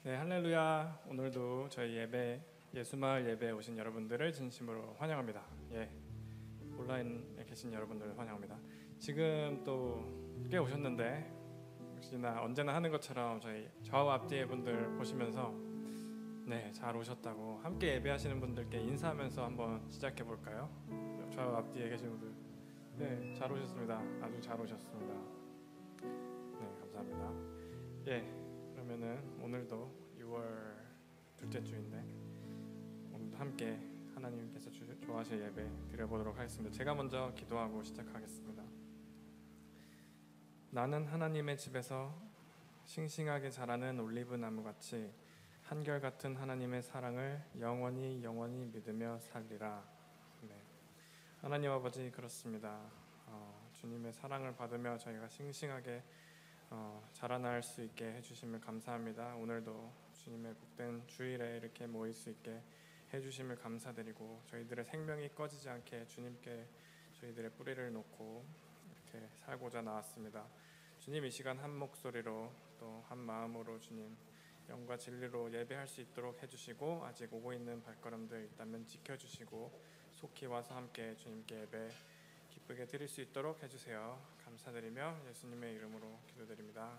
네, 할렐루야. 오늘도 저희 예배, 예수마을 예배에 오신 여러분들을 진심으로 환영합니다. 온라인에 계신 여러분들을 환영합니다. 지금 또 꽤 오셨는데 혹시나 언제나 하는 것처럼 저희 좌우 앞뒤의 분들 보시면서 잘 오셨다고 함께 예배하시는 분들께 인사하면서 한번 시작해 볼까요? 좌우 앞뒤에 계신 분들, 잘 오셨습니다. 아주 잘 오셨습니다. 감사합니다. 그러면은 오늘도 6월 둘째 주인데 오늘도 함께 하나님께서 좋아하실 예배 드려보도록 하겠습니다. 제가 먼저 기도하고 시작하겠습니다. 나는 하나님의 집에서 싱싱하게 자라는 올리브 나무같이 한결같은 하나님의 사랑을 영원히 믿으며 살리라. 하나님 아버지, 그렇습니다. 주님의 사랑을 받으며 저희가 싱싱하게 자라날 수 있게 해주심을 감사합니다. 오늘도 주님의 복된 주일에 이렇게 모일 수 있게 해주심을 감사드리고 저희들의 생명이 꺼지지 않게 주님께 저희들의 뿌리를 놓고 이렇게 살고자 나왔습니다. 주님, 이 시간 한 목소리로 또 한 마음으로 주님 영과 진리로 예배할 수 있도록 해주시고 아직 오고 있는 발걸음들 있다면 지켜주시고 속히 와서 함께 주님께 예배 기쁘게 드릴 수 있도록 해주세요. 감사드리며 예수님의 이름으로 기도드립니다.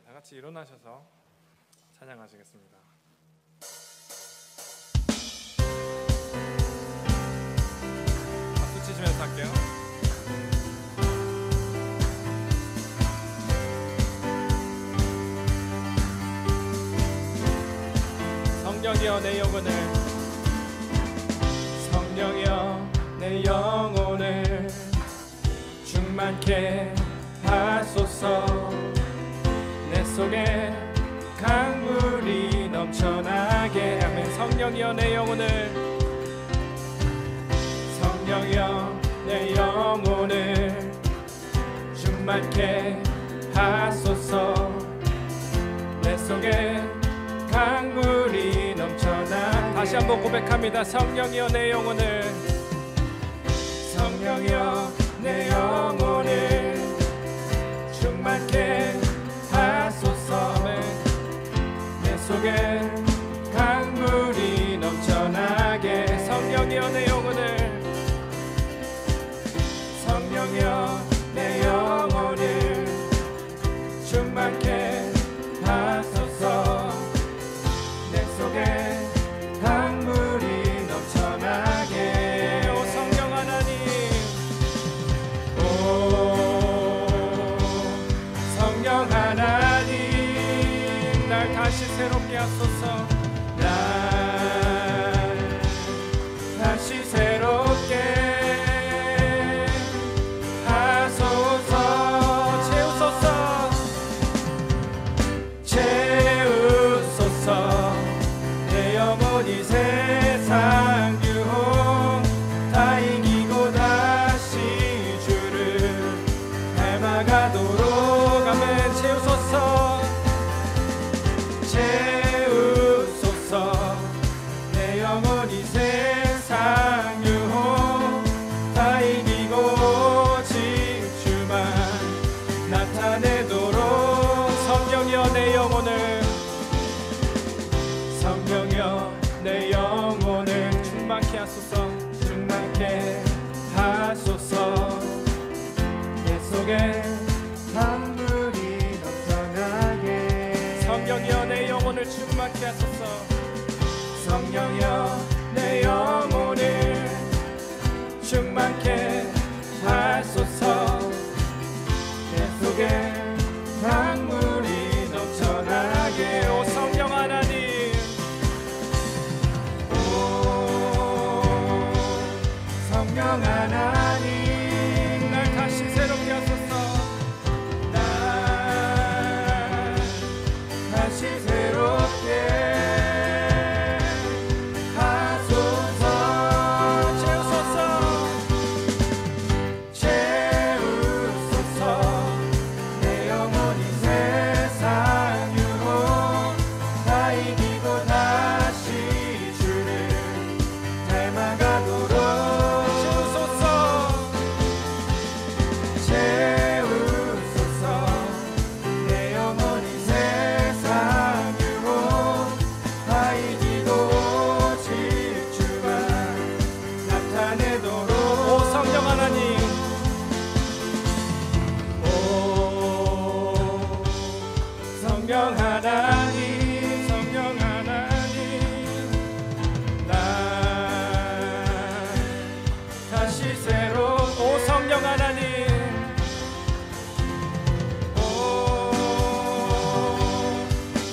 다 같이 일어나셔서 찬양하시겠습니다. 박수 치시면서 할게요. 성령이여 내 영혼을, 성령이여 내 영혼을 충만케 하소서. 내 속에 강물이 넘쳐나게. 아멘. 성령이여 내 영혼을, 성령이여 내 영혼을 충만케 하소서. 내 속에 강물이 넘쳐나. 다시 한번 고백합니다. 성령이여 내 영혼을, 성령이여 내 영혼을 충만케 하소서. 내 속에 강물이 넘쳐나게. 성령이여 내 영혼을, 성령이여 내 영혼을 충만케 하소서. 내 속에 강물이 넘쳐나게. 오 성령 하나님, 성령 하나님, 날 다시 새롭게 하소서. 날 다시 새롭게 하소서. 채우소서, 채우소서. 내 영혼이 세상 유혹 다 이기고 다시 주를 닮아가도록. 아멘. 채우소서, 채우소서. 내 영혼이 세상 유혹 다 이기고 오직 주만 나타내도록. 성령이여 내 영혼을, 성령이여 내 영혼을 충만케 하소서. 충만케 하소서. 내 속에 강물이 넘쳐나게. 성령이여 내 영혼을 충만케 하소서. 성령이여 내 영혼을 충만케 하소서. 내 속에 강물이 넘쳐나게. 오 성령 하나님, 오 성령 하나님, 날 다시 새롭게 하소서. 날 다시 새롭게 하소서. 성령 하나님, 성령 하나님, 나 다시 새로 오 성령 하나님, 오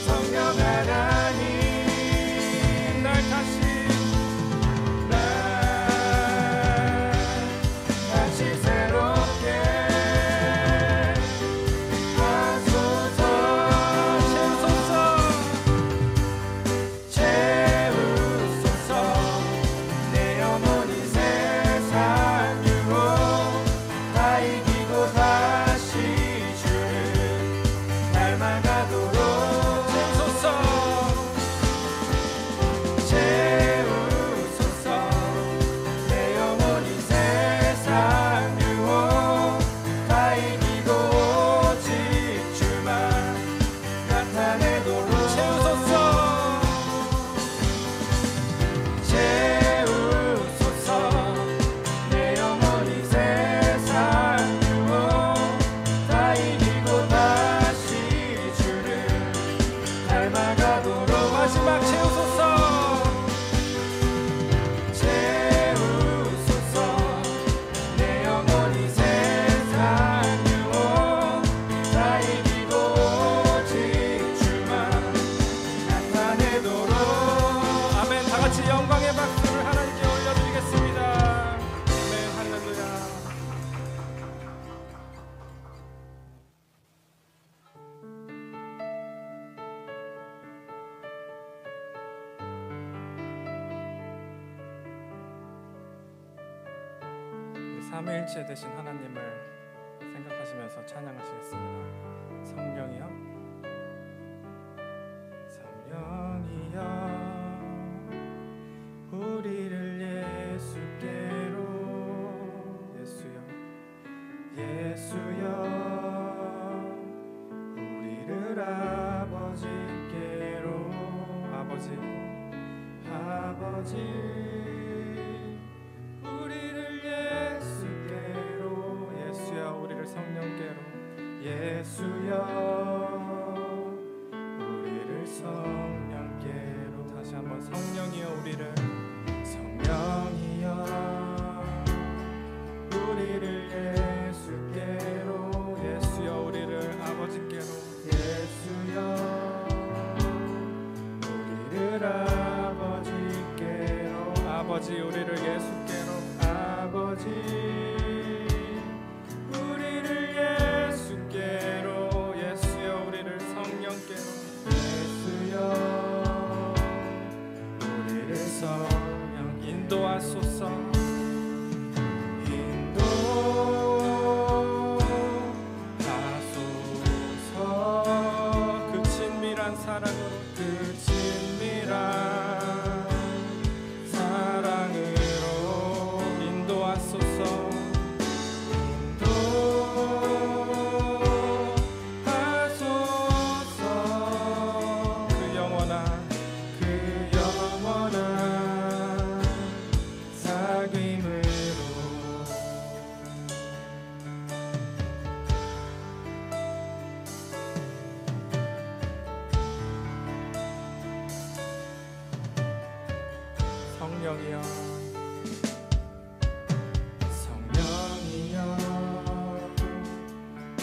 성령 하나님, 날 다시 새롭게 하소서. 채우소서 내 영혼이 세상 유혹 다 이기고 다시 주를 닮아가도록 채우소서. 채우소서 내 영혼이 세상 유혹 다 이기고 오직 주만 나타내도록 채우소서. 채우소서 내 영혼이 세상 유혹 다 이기고 다시 주를 닮아가도록 마지막 채우소서. 채우소서 내 영혼이 세상 유혹 다 이기고 오직 주만 나타내도록. 아멘. 다같이 영광의 박수를 하나님께 올려드리겠습니다. 아멘. 할렐루야. 삼위일체 되신 하나님을 생각하시면서 찬양하시겠습니다. 성령이여, 성령이여, 우리를 예수께로, 예수여, 예수여, 우리를 아버지께로, 아버지, 아버지, 우리를 예수께로, 예수여, 우리를 성령께로, 예수여, 우리를 성령께로. 다시 한번 성령이여, 우리를, 성령이여, 우리를 예수께로, 예수여, 우리를 아버지께로, 예수여, 우리를 아버지께로, 아버지, 우리를 예수께로, 아버지, 우리를 예수께로, 예수여, 우리를 성령께로, 예수여, 우리를 성령 인도하소서. 인도하소서. 그 친밀한 사랑으로, 그 친밀한 사랑으로 인도하소서. 인도하소서. 그 영원한 사귐으로. 성령이여, 성령이여,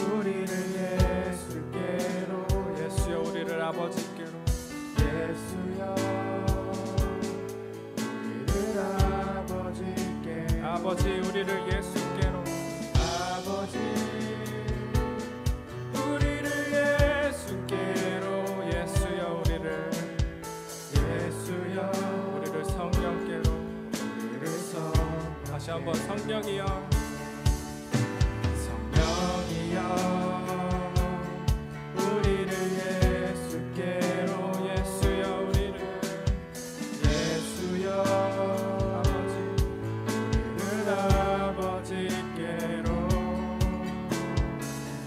우리를 예수께로, 예수여, 우리를 아버지께로, 예수여, 우리를 아버지께, 아버지, 우리를 예수께로, 아버지, 우리를 예수께로, 예수여, 우리를, 예수여, 우리를 성령께로, 우리를 다시 한번 성령이여, 성령이여, 우리를 예수께로, 예수여, 우리를, 예수여, 아버지, 우리를 아버지께로,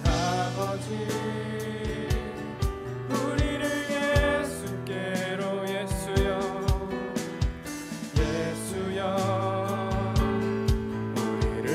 아버지, 우리를 예수께로, 예수여, 예수여, 우리를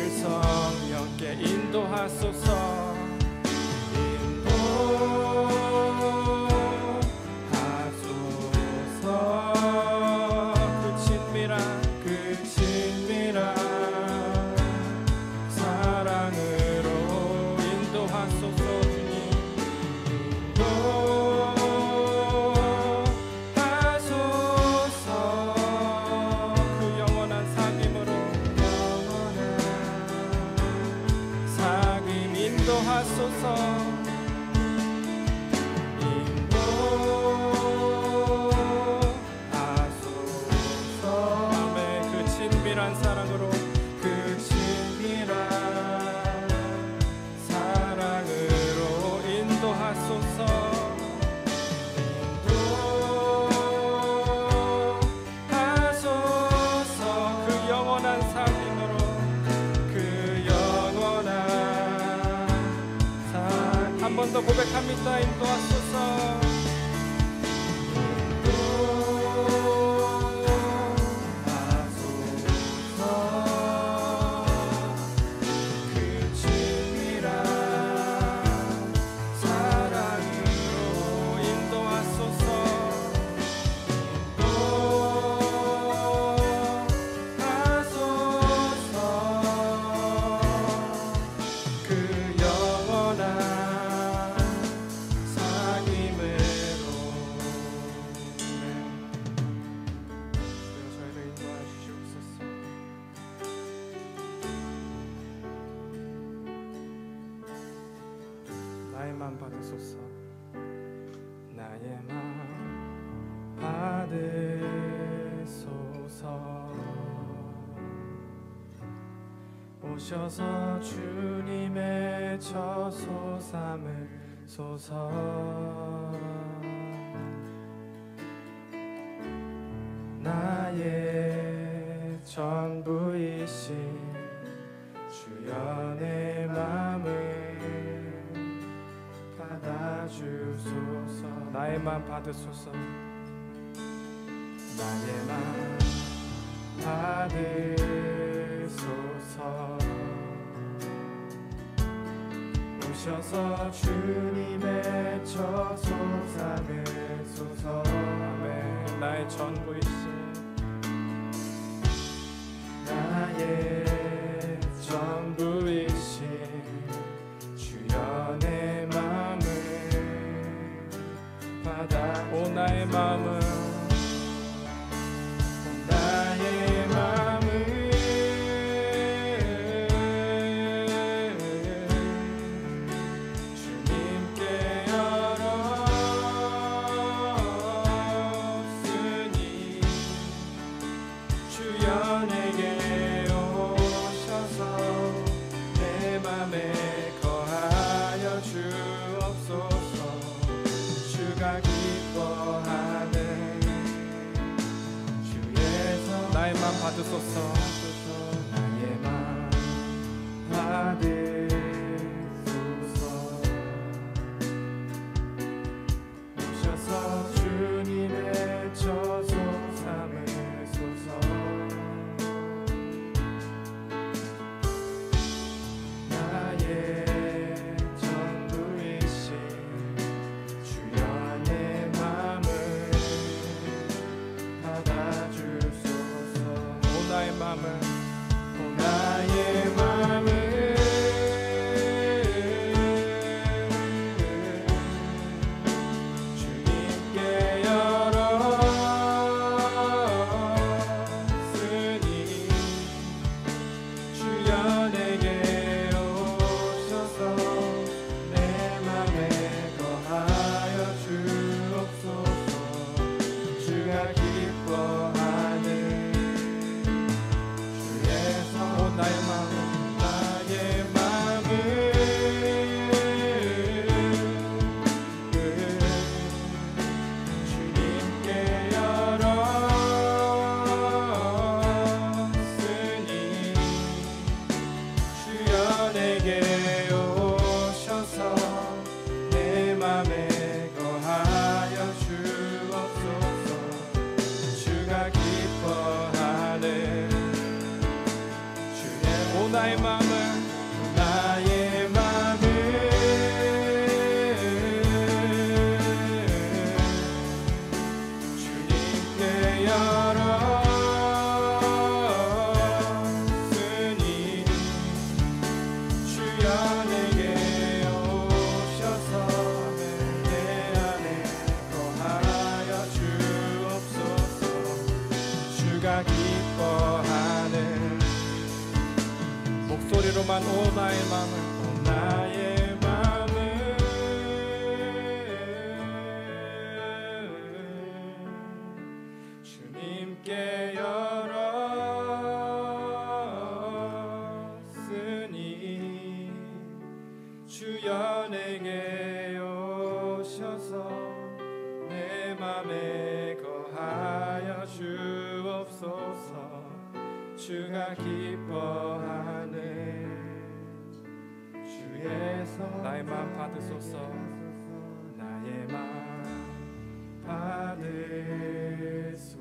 받으소서. 나의 마음 받으소서. 오셔서 주님의 처소 삼으소서. 나의 전부이신 주여 내 맘을 받아주소서. 나의 맘 받으소서. 나의 맘 받으소서. 오셔서 주님의 처소 삼으소서. 아멘. 나의 전부이신 나의 전부이신 주여 내 맘을 받아. 오 나의 마음을 나의 마음을 주님께 열었으니 주여 내게 오셔서 내 맘에 거하여 주옵소서. 주가 기뻐하는 주에서 나의 맘 받으소서. 나의 맘 받으소서. 오셔서 주님의 처소 삼으소서. 나의 전부이신 주여 내 맘을 받아주소서. 오 나의 맘을 오 나의 맘을 주님께 열었으니 주여 내게 오셔서 내 맘에 거하여 주옵소서. 주가 기뻐하는 주에서 오 나의 마음 나의 마음을 주님께 열었으니 주여 내게 오셔서 내 맘에 거하여 주옵소서. 주가 기뻐하는 주의 오 나의 마음을 나의 마음을 주님께 열었으니 주여 내게 오셔서 내 안에 거하여 주옵소서. 주가 기뻐하는 목소리로만 오 나의 마음을 오 나의 마음을 주님께 열었으니 주여 내게 오셔서 내 맘에 거하여 주옵소서. 주가 기뻐하는 주에서 나의 마음 받으소서. 나의 마음 받으소서.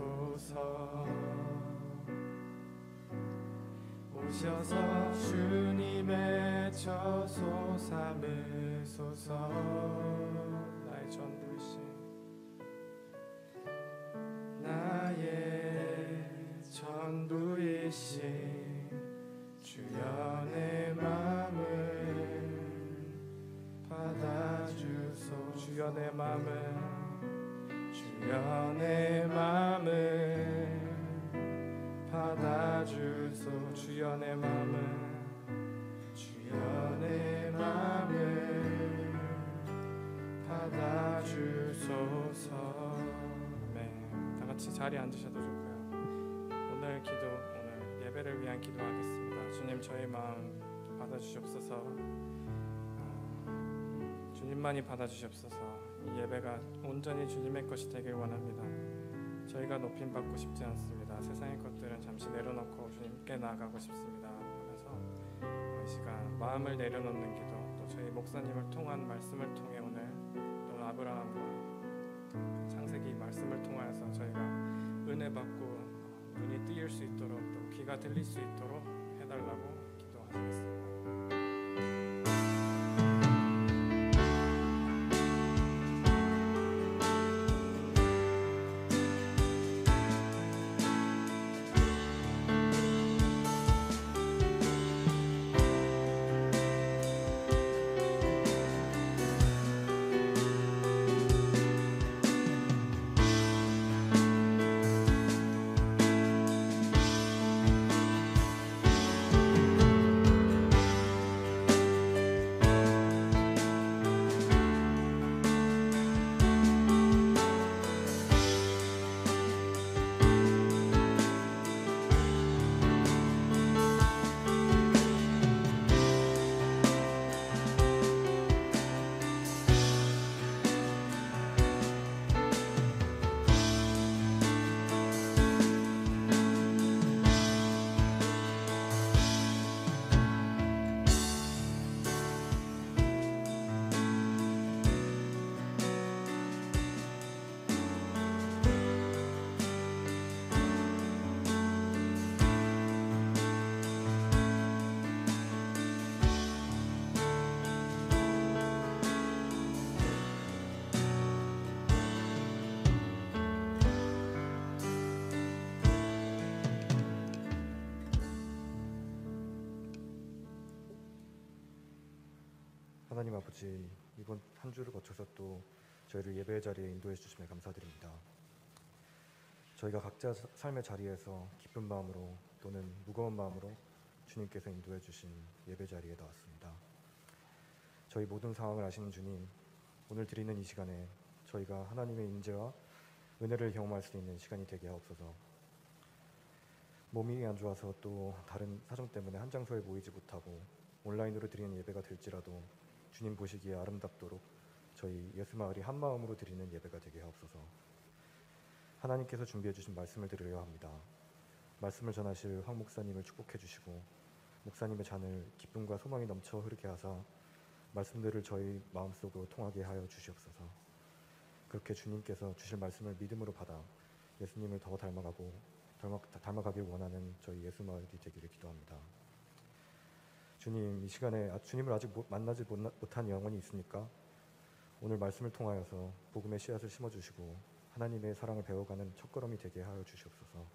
오셔서 주님의 처소 삼으소서. 나의 전부이신 나의 전부이신 주여 내 맘을 받아주소. 주여 내 맘을 주여 내 맘을 받아주소. 주여 내 맘을 주여 내 맘을 받아주소서. 네, 다 같이 자리에 앉으셔도 좋고요. 오늘 예배를 위한 기도하겠습니다. 주님, 저희 마음 받아주시옵소서. 주님만이 받아주시옵소서. 이 예배가 온전히 주님의 것이 되길 원합니다. 저희가 높임받고 싶지 않습니다. 세상의 것들은 잠시 내려놓고 주님께 나아가고 싶습니다. 그래서 이 시간 마음을 내려놓는 기도, 또 저희 목사님을 통한 말씀을 통해 오늘 또 아브라함과 창세기 말씀을 통하여서 저희가 은혜 받고 눈이 뜨일 수 있도록 또 귀가 들릴 수 있도록 해달라고 기도하시겠습니다. 하나님 아버지, 이번 한 주를 거쳐서 또 저희를 예배의 자리에 인도해 주심에 감사드립니다. 저희가 각자 삶의 자리에서 기쁜 마음으로 또는 무거운 마음으로 주님께서 인도해 주신 예배 자리에 나왔습니다. 저희 모든 상황을 아시는 주님, 오늘 드리는 이 시간에 저희가 하나님의 인재와 은혜를 경험할 수 있는 시간이 되게 하옵소서. 몸이 안 좋아서 또 다른 사정 때문에 한 장소에 모이지 못하고 온라인으로 드리는 예배가 될지라도 주님 보시기에 아름답도록 저희 예수마을이 한 마음으로 드리는 예배가 되게 하옵소서. 하나님께서 준비해 주신 말씀을 드리려 합니다. 말씀을 전하실 황 목사님을 축복해 주시고 목사님의 잔을 기쁨과 소망이 넘쳐 흐르게 하사 말씀들을 저희 마음속으로 통하게 하여 주시옵소서. 그렇게 주님께서 주실 말씀을 믿음으로 받아 예수님을 더 닮아가길 원하는 저희 예수마을이 되기를 기도합니다. 주님, 이 시간에 주님을 아직 만나지 못한 영혼이 있습니까? 오늘 말씀을 통하여서 복음의 씨앗을 심어주시고 하나님의 사랑을 배워가는 첫걸음이 되게 하여 주시옵소서.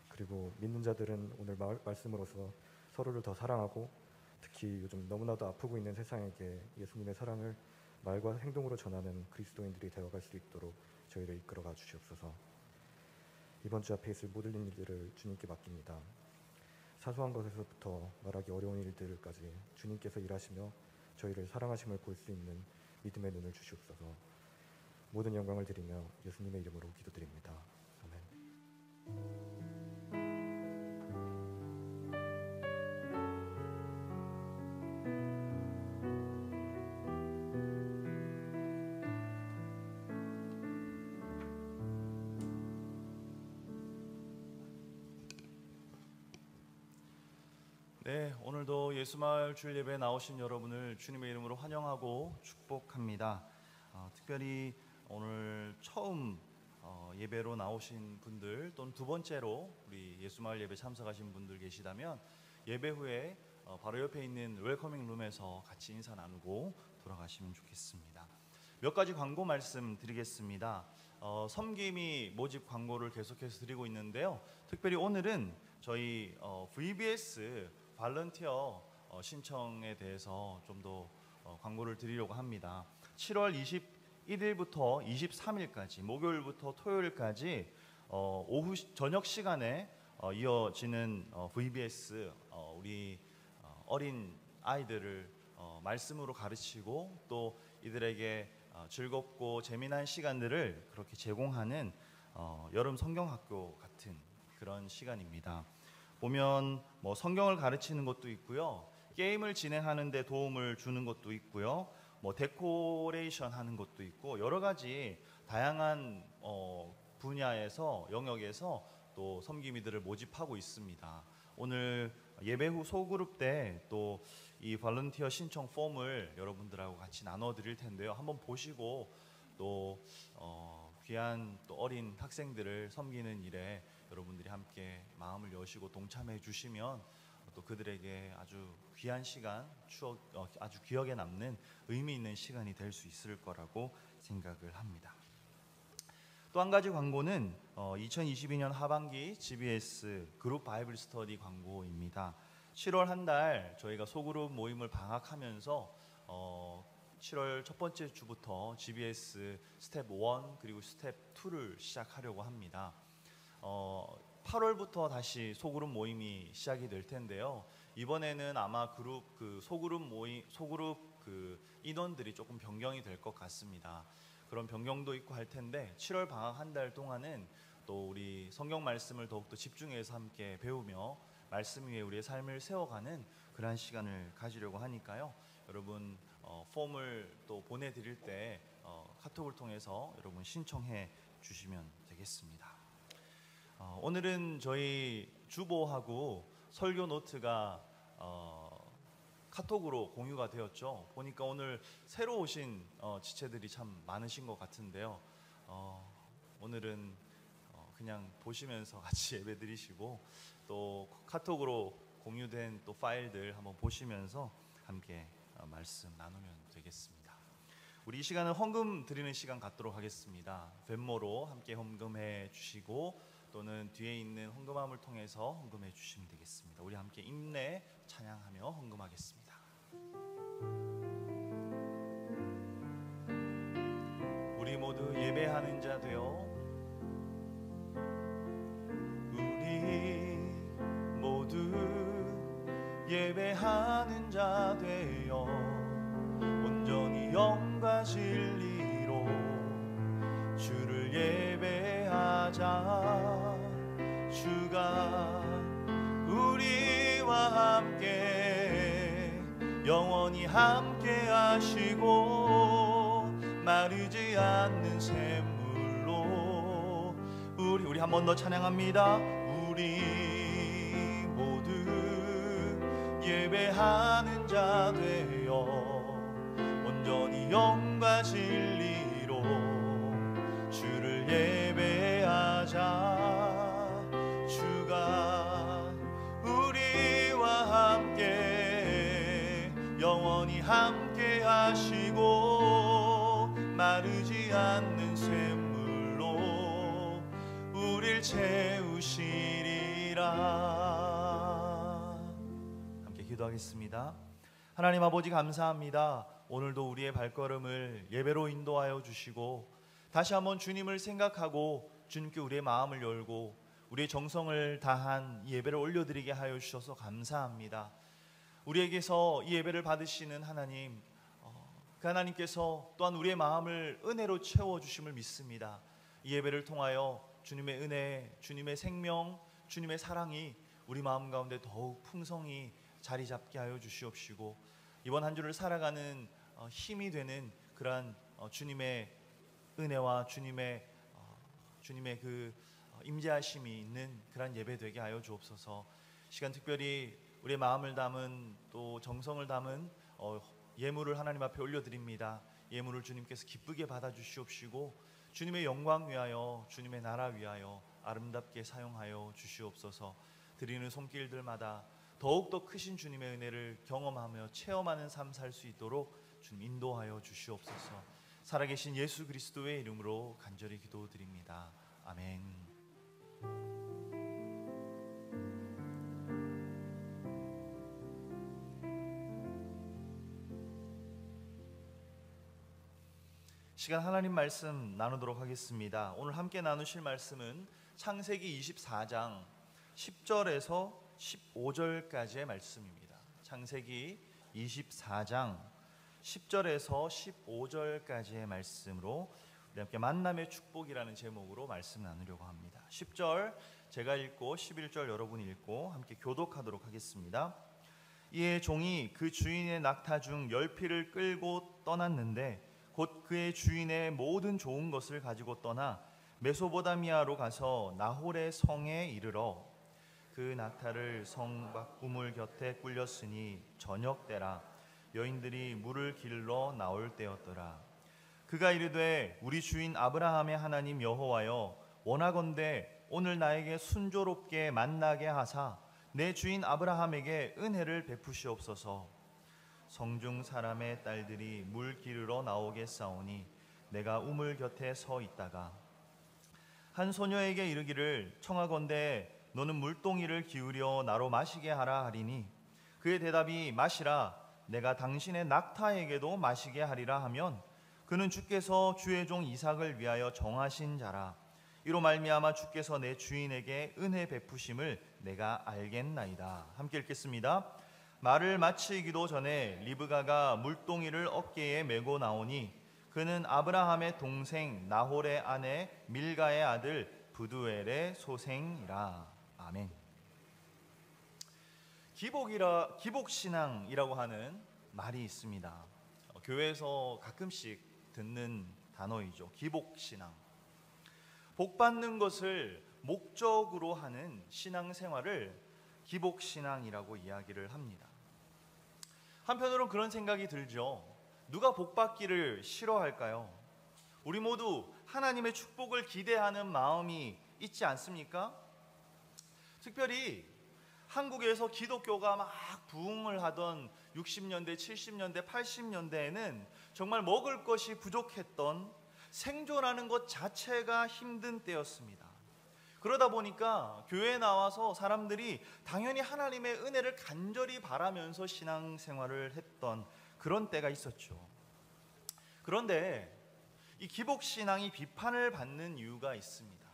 그리고 믿는 자들은 오늘 말씀으로서 서로를 더 사랑하고 특히 요즘 너무나도 아프고 있는 세상에게 예수님의 사랑을 말과 행동으로 전하는 그리스도인들이 되어갈 수 있도록 저희를 이끌어가 주시옵소서. 이번 주 앞에 있을 모든 일들을 주님께 맡깁니다. 사소한 것에서부터 말하기 어려운 일들까지 주님께서 일하시며 저희를 사랑하심을 볼 수 있는 믿음의 눈을 주시옵소서. 모든 영광을 드리며 예수님의 이름으로 기도드립니다. 아멘. 네, 오늘도 예수마을 주일 예배에 나오신 여러분을 주님의 이름으로 환영하고 축복합니다. 특별히 오늘 처음 예배로 나오신 분들 또는 두 번째로 우리 예수마을 예배 참석하신 분들 계시다면 예배 후에 바로 옆에 있는 웰커밍 룸에서 같이 인사 나누고 돌아가시면 좋겠습니다. 몇 가지 광고 말씀 드리겠습니다. 섬김이 모집 광고를 계속해서 드리고 있는데요. 특별히 오늘은 저희 VBS 발런티어 신청에 대해서 좀 더 광고를 드리려고 합니다. 7월 21일부터 23일까지 목요일부터 토요일까지 오후 저녁 시간에 이어지는 VBS 우리 어린 아이들을 말씀으로 가르치고 또 이들에게 즐겁고 재미난 시간들을 그렇게 제공하는 여름 성경학교 같은 그런 시간입니다. 보면 뭐 성경을 가르치는 것도 있고요, 게임을 진행하는 데 도움을 주는 것도 있고요, 뭐 데코레이션 하는 것도 있고, 여러 가지 다양한 분야에서 영역에서 또 섬김이들을 모집하고 있습니다. 오늘 예배 후 소그룹 때 또 이 발런티어 신청 폼을 여러분들하고 같이 나눠 드릴 텐데요. 한번 보시고 또 귀한 또 어린 학생들을 섬기는 일에 여러분들이 함께 마음을 여시고 동참해 주시면 또 그들에게 아주 귀한 시간, 추억, 아주 기억에 남는 의미 있는 시간이 될 수 있을 거라고 생각을 합니다. 또 한 가지 광고는 2022년 하반기 GBS 그룹 바이블 스터디 광고입니다. 7월 한 달 저희가 소그룹 모임을 방학하면서 7월 첫 번째 주부터 GBS 스텝 1 그리고 스텝 2를 시작하려고 합니다. 8월부터 다시 소그룹 모임이 시작이 될 텐데요. 이번에는 아마 소그룹 인원들이 조금 변경이 될 것 같습니다. 그런 변경도 있고 할 텐데 7월 방학 한 달 동안은 또 우리 성경 말씀을 더욱더 집중해서 함께 배우며 말씀 위에 우리의 삶을 세워가는 그러한 시간을 가지려고 하니까요. 여러분 폼을 또 보내드릴 때 카톡을 통해서 여러분 신청해 주시면 되겠습니다. 오늘은 저희 주보하고 설교 노트가 카톡으로 공유가 되었죠. 보니까 오늘 새로 오신 지체들이 참 많으신 것 같은데요. 오늘은 그냥 보시면서 같이 예배 드리시고 또 카톡으로 공유된 또 파일들 한번 보시면서 함께 말씀 나누면 되겠습니다. 우리 이 시간은 헌금 드리는 시간 갖도록 하겠습니다. 벤모로 함께 헌금해 주시고 또는 뒤에 있는 헌금함을 통해서 헌금해 주시면 되겠습니다. 우리 함께 인내 찬양하며 헌금하겠습니다. 우리 모두 예배하는 자 되어 예배하는 자 되어 온전히 영과 진리로 주를 예배하자. 주가 우리와 함께 영원히 함께 하시고 마르지 않는 샘물로 우리 한 번 더 찬양합니다. 우리 예배하는 자 되어 온전히 영과 진리로 주를 예배하자. 주가 우리와 함께 영원히 함께 하시고 마르지 않는 샘물로 우릴 채우시리라. 기도하겠습니다. 하나님 아버지 감사합니다. 오늘도 우리의 발걸음을 예배로 인도하여 주시고 다시 한번 주님을 생각하고 주님께 우리의 마음을 열고 우리의 정성을 다한 이 예배를 올려드리게 하여 주셔서 감사합니다. 우리에게서 이 예배를 받으시는 하나님, 그 하나님께서 또한 우리의 마음을 은혜로 채워주심을 믿습니다. 이 예배를 통하여 주님의 은혜, 주님의 생명, 주님의 사랑이 우리 마음 가운데 더욱 풍성히 자리 잡게 하여 주시옵시고 이번 한 주를 살아가는 힘이 되는 그러한 주님의 은혜와 주님의 그 임재하심이 있는 그러한 예배 되게 하여 주옵소서. 시간 특별히 우리의 마음을 담은 또 정성을 담은 예물을 하나님 앞에 올려드립니다. 예물을 주님께서 기쁘게 받아 주시옵시고 주님의 영광 위하여 주님의 나라 위하여 아름답게 사용하여 주시옵소서. 드리는 손길들마다 더욱더 크신 주님의 은혜를 경험하며 체험하는 삶 살 수 있도록 주님 인도하여 주시옵소서. 살아계신 예수 그리스도의 이름으로 간절히 기도드립니다. 아멘. 시간 하나님 말씀 나누도록 하겠습니다. 오늘 함께 나누실 말씀은 창세기 24장 10절에서 15절까지의 말씀입니다. 창세기 24장 10절에서 15절까지의 말씀으로 우리 함께 만남의 축복이라는 제목으로 말씀 나누려고 합니다. 10절 제가 읽고 11절 여러분이 읽고 함께 교독하도록 하겠습니다. 이에 종이 그 주인의 낙타 중 10匹을 끌고 떠났는데 곧 그의 주인의 모든 좋은 것을 가지고 떠나 메소보다미아로 가서 나홀의 성에 이르러 그 낙타를 성 밖 우물 곁에 꿀렸으니 저녁 때라 여인들이 물을 길러 나올 때였더라. 그가 이르되 우리 주인 아브라함의 하나님 여호와여 원하건대 오늘 나에게 순조롭게 만나게 하사 내 주인 아브라함에게 은혜를 베푸시옵소서. 성중 사람의 딸들이 물 기르러 나오겠사오니 내가 우물 곁에 서 있다가 한 소녀에게 이르기를 청하건대 너는 물동이를 기울여 나로 마시게 하라 하리니 그의 대답이 마시라 내가 당신의 낙타에게도 마시게 하리라 하면 그는 주께서 주의 종 이삭을 위하여 정하신 자라. 이로 말미암아 주께서 내 주인에게 은혜 베푸심을 내가 알겠나이다. 함께 읽겠습니다. 말을 마치기도 전에 리브가가 물동이를 어깨에 메고 나오니 그는 아브라함의 동생 나홀의 아내 밀가의 아들 부두엘의 소생이라. 아멘. 기복신앙이라고 하는 말이 있습니다. 교회에서 가끔씩 듣는 단어이죠. 기복신앙. 복 받는 것을 목적으로 하는 신앙생활을 기복신앙이라고 이야기를 합니다. 한편으로는 그런 생각이 들죠. 누가 복 받기를 싫어할까요? 우리 모두 하나님의 축복을 기대하는 마음이 있지 않습니까? 특별히 한국에서 기독교가 막 부흥을 하던 60년대, 70년대, 80년대에는 정말 먹을 것이 부족했던 생존하는 것 자체가 힘든 때였습니다. 그러다 보니까 교회에 나와서 사람들이 당연히 하나님의 은혜를 간절히 바라면서 신앙생활을 했던 그런 때가 있었죠. 그런데 이 기복신앙이 비판을 받는 이유가 있습니다.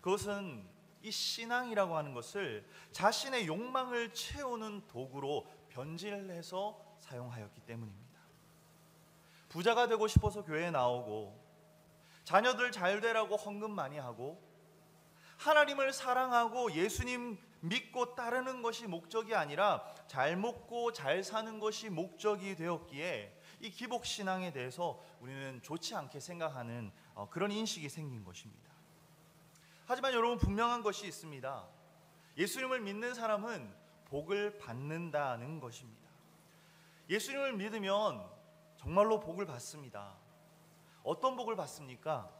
그것은 이 신앙이라고 하는 것을 자신의 욕망을 채우는 도구로 변질해서 사용하였기 때문입니다. 부자가 되고 싶어서 교회에 나오고 자녀들 잘 되라고 헌금 많이 하고 하나님을 사랑하고 예수님 믿고 따르는 것이 목적이 아니라 잘 먹고 잘 사는 것이 목적이 되었기에 이 기복신앙에 대해서 우리는 좋지 않게 생각하는 그런 인식이 생긴 것입니다. 하지만 여러분 분명한 것이 있습니다. 예수님을 믿는 사람은 복을 받는다는 것입니다. 예수님을 믿으면 정말로 복을 받습니다. 어떤 복을 받습니까?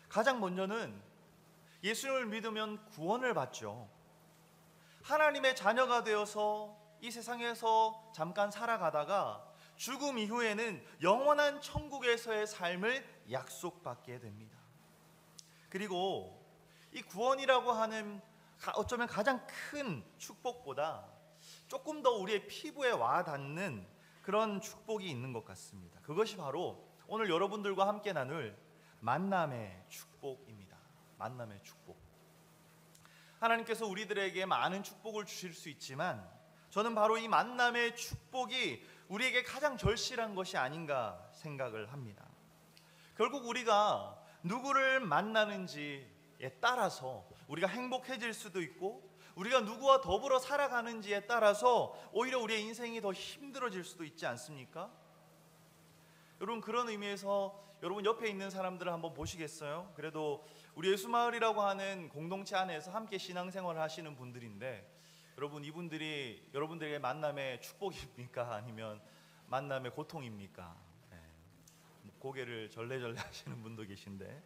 가장 먼저는 예수님을 믿으면 구원을 받죠. 하나님의 자녀가 되어서 이 세상에서 잠깐 살아가다가 죽음 이후에는 영원한 천국에서의 삶을 약속받게 됩니다. 그리고 이 구원이라고 하는 어쩌면 가장 큰 축복보다 조금 더 우리의 피부에 와닿는 그런 축복이 있는 것 같습니다. 그것이 바로 오늘 여러분들과 함께 나눌 만남의 축복입니다. 만남의 축복. 하나님께서 우리들에게 많은 축복을 주실 수 있지만 저는 바로 이 만남의 축복이 우리에게 가장 절실한 것이 아닌가 생각을 합니다. 결국 우리가 누구를 만나는지에 따라서 우리가 행복해질 수도 있고 우리가 누구와 더불어 살아가는지에 따라서 오히려 우리의 인생이 더 힘들어질 수도 있지 않습니까? 여러분 그런 의미에서 여러분 옆에 있는 사람들을 한번 보시겠어요? 그래도 우리 예수마을이라고 하는 공동체 안에서 함께 신앙생활을 하시는 분들인데 여러분 이분들이 여러분들에게 만남의 축복입니까? 아니면 만남의 고통입니까? 네. 고개를 절레절레 하시는 분도 계신데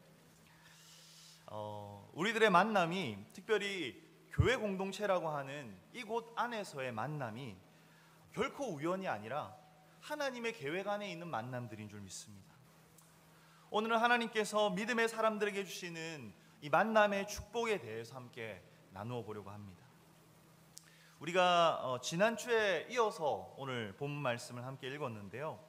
우리들의 만남이 특별히 교회 공동체라고 하는 이곳 안에서의 만남이 결코 우연이 아니라 하나님의 계획 안에 있는 만남들인 줄 믿습니다. 오늘은 하나님께서 믿음의 사람들에게 주시는 이 만남의 축복에 대해서 함께 나누어 보려고 합니다. 우리가 지난주에 이어서 오늘 본문 말씀을 함께 읽었는데요.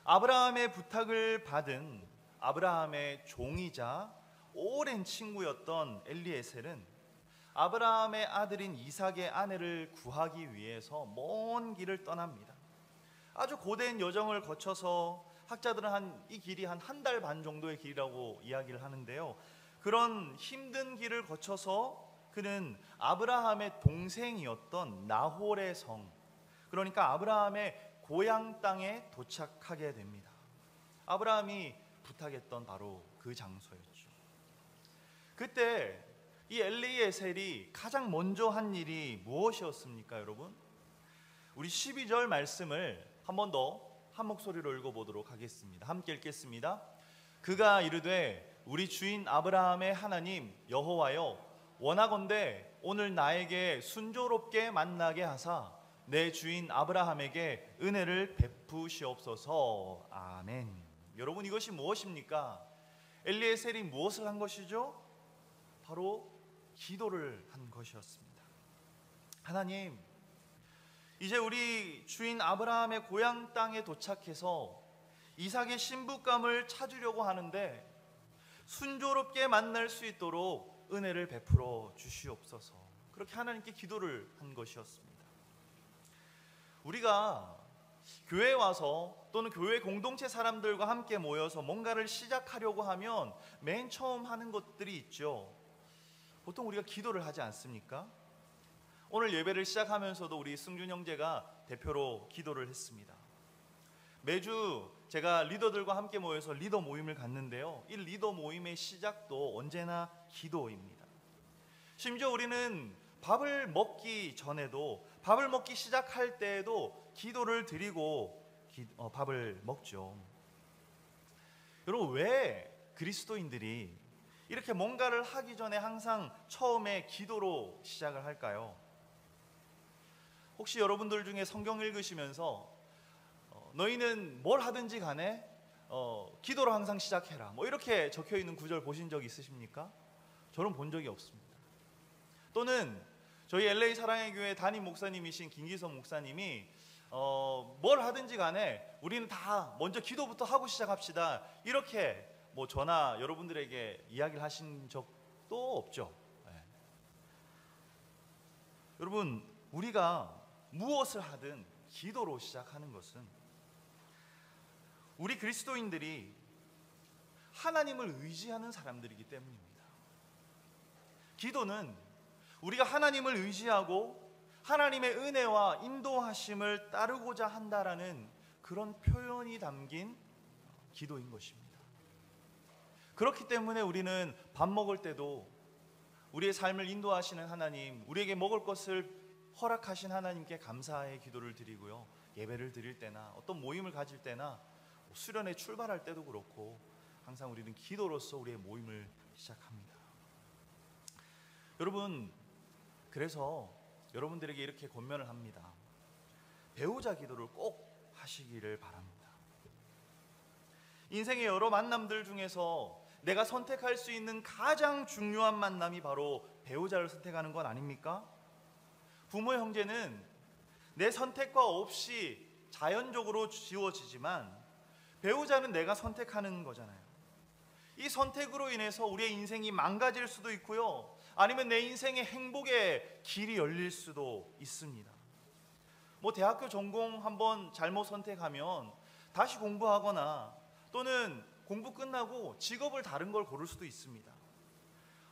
아브라함의 부탁을 받은 아브라함의 종이자 오랜 친구였던 엘리에셀은 아브라함의 아들인 이삭의 아내를 구하기 위해서 먼 길을 떠납니다. 아주 고된 여정을 거쳐서 학자들은 이 길이 한 달 반 정도의 길이라고 이야기를 하는데요. 그런 힘든 길을 거쳐서 그는 아브라함의 동생이었던 나홀의 성, 그러니까 아브라함의 고향 땅에 도착하게 됩니다. 아브라함이 부탁했던 바로 그 장소였죠. 그때 이 엘리에셀이 가장 먼저 한 일이 무엇이었습니까, 여러분? 우리 12절 말씀을 한 번 더 한 목소리로 읽어보도록 하겠습니다. 함께 읽겠습니다. 그가 이르되 우리 주인 아브라함의 하나님 여호와여, 원하건대 오늘 나에게 순조롭게 만나게 하사 내 주인 아브라함에게 은혜를 베푸시옵소서. 아멘. 여러분, 이것이 무엇입니까? 엘리에셀이 무엇을 한 것이죠? 바로 기도를 한 것이었습니다. 하나님, 이제 우리 주인 아브라함의 고향 땅에 도착해서 이삭의 신부감을 찾으려고 하는데 순조롭게 만날 수 있도록 은혜를 베풀어 주시옵소서. 그렇게 하나님께 기도를 한 것이었습니다. 우리가 교회에 와서 또는 교회 공동체 사람들과 함께 모여서 뭔가를 시작하려고 하면 맨 처음 하는 것들이 있죠. 보통 우리가 기도를 하지 않습니까? 오늘 예배를 시작하면서도 우리 승준 형제가 대표로 기도를 했습니다. 매주 제가 리더들과 함께 모여서 리더 모임을 갖는데요, 이 리더 모임의 시작도 언제나 기도입니다. 심지어 우리는 밥을 먹기 전에도, 밥을 먹기 시작할 때에도 기도를 드리고 밥을 먹죠. 여러분, 왜 그리스도인들이 이렇게 뭔가를 하기 전에 항상 처음에 기도로 시작을 할까요? 혹시 여러분들 중에 성경 읽으시면서 너희는 뭘 하든지 간에 기도로 항상 시작해라, 뭐 이렇게 적혀 있는 구절 보신 적 있으십니까? 저는 본 적이 없습니다. 또는 저희 LA 사랑의 교회 담임 목사님이신 김기성 목사님이 뭘 하든지 간에 우리는 다 먼저 기도부터 하고 시작합시다, 이렇게 뭐 저나 여러분들에게 이야기를 하신 적도 없죠. 네. 여러분, 우리가 무엇을 하든 기도로 시작하는 것은 우리 그리스도인들이 하나님을 의지하는 사람들이기 때문입니다. 기도는 우리가 하나님을 의지하고 하나님의 은혜와 인도하심을 따르고자 한다라는 그런 표현이 담긴 기도인 것입니다. 그렇기 때문에 우리는 밥 먹을 때도 우리의 삶을 인도하시는 하나님, 우리에게 먹을 것을 허락하신 하나님께 감사의 기도를 드리고요, 예배를 드릴 때나 어떤 모임을 가질 때나 수련회 출발할 때도 그렇고 항상 우리는 기도로서 우리의 모임을 시작합니다. 여러분, 그래서 여러분들에게 이렇게 권면을 합니다. 배우자 기도를 꼭 하시기를 바랍니다. 인생의 여러 만남들 중에서 내가 선택할 수 있는 가장 중요한 만남이 바로 배우자를 선택하는 건 아닙니까? 부모 형제는 내 선택과 없이 자연적으로 지워지지만 배우자는 내가 선택하는 거잖아요. 이 선택으로 인해서 우리의 인생이 망가질 수도 있고요, 아니면 내 인생의 행복의 길이 열릴 수도 있습니다. 뭐 대학교 전공 한번 잘못 선택하면 다시 공부하거나 또는 공부 끝나고 직업을 다른 걸 고를 수도 있습니다.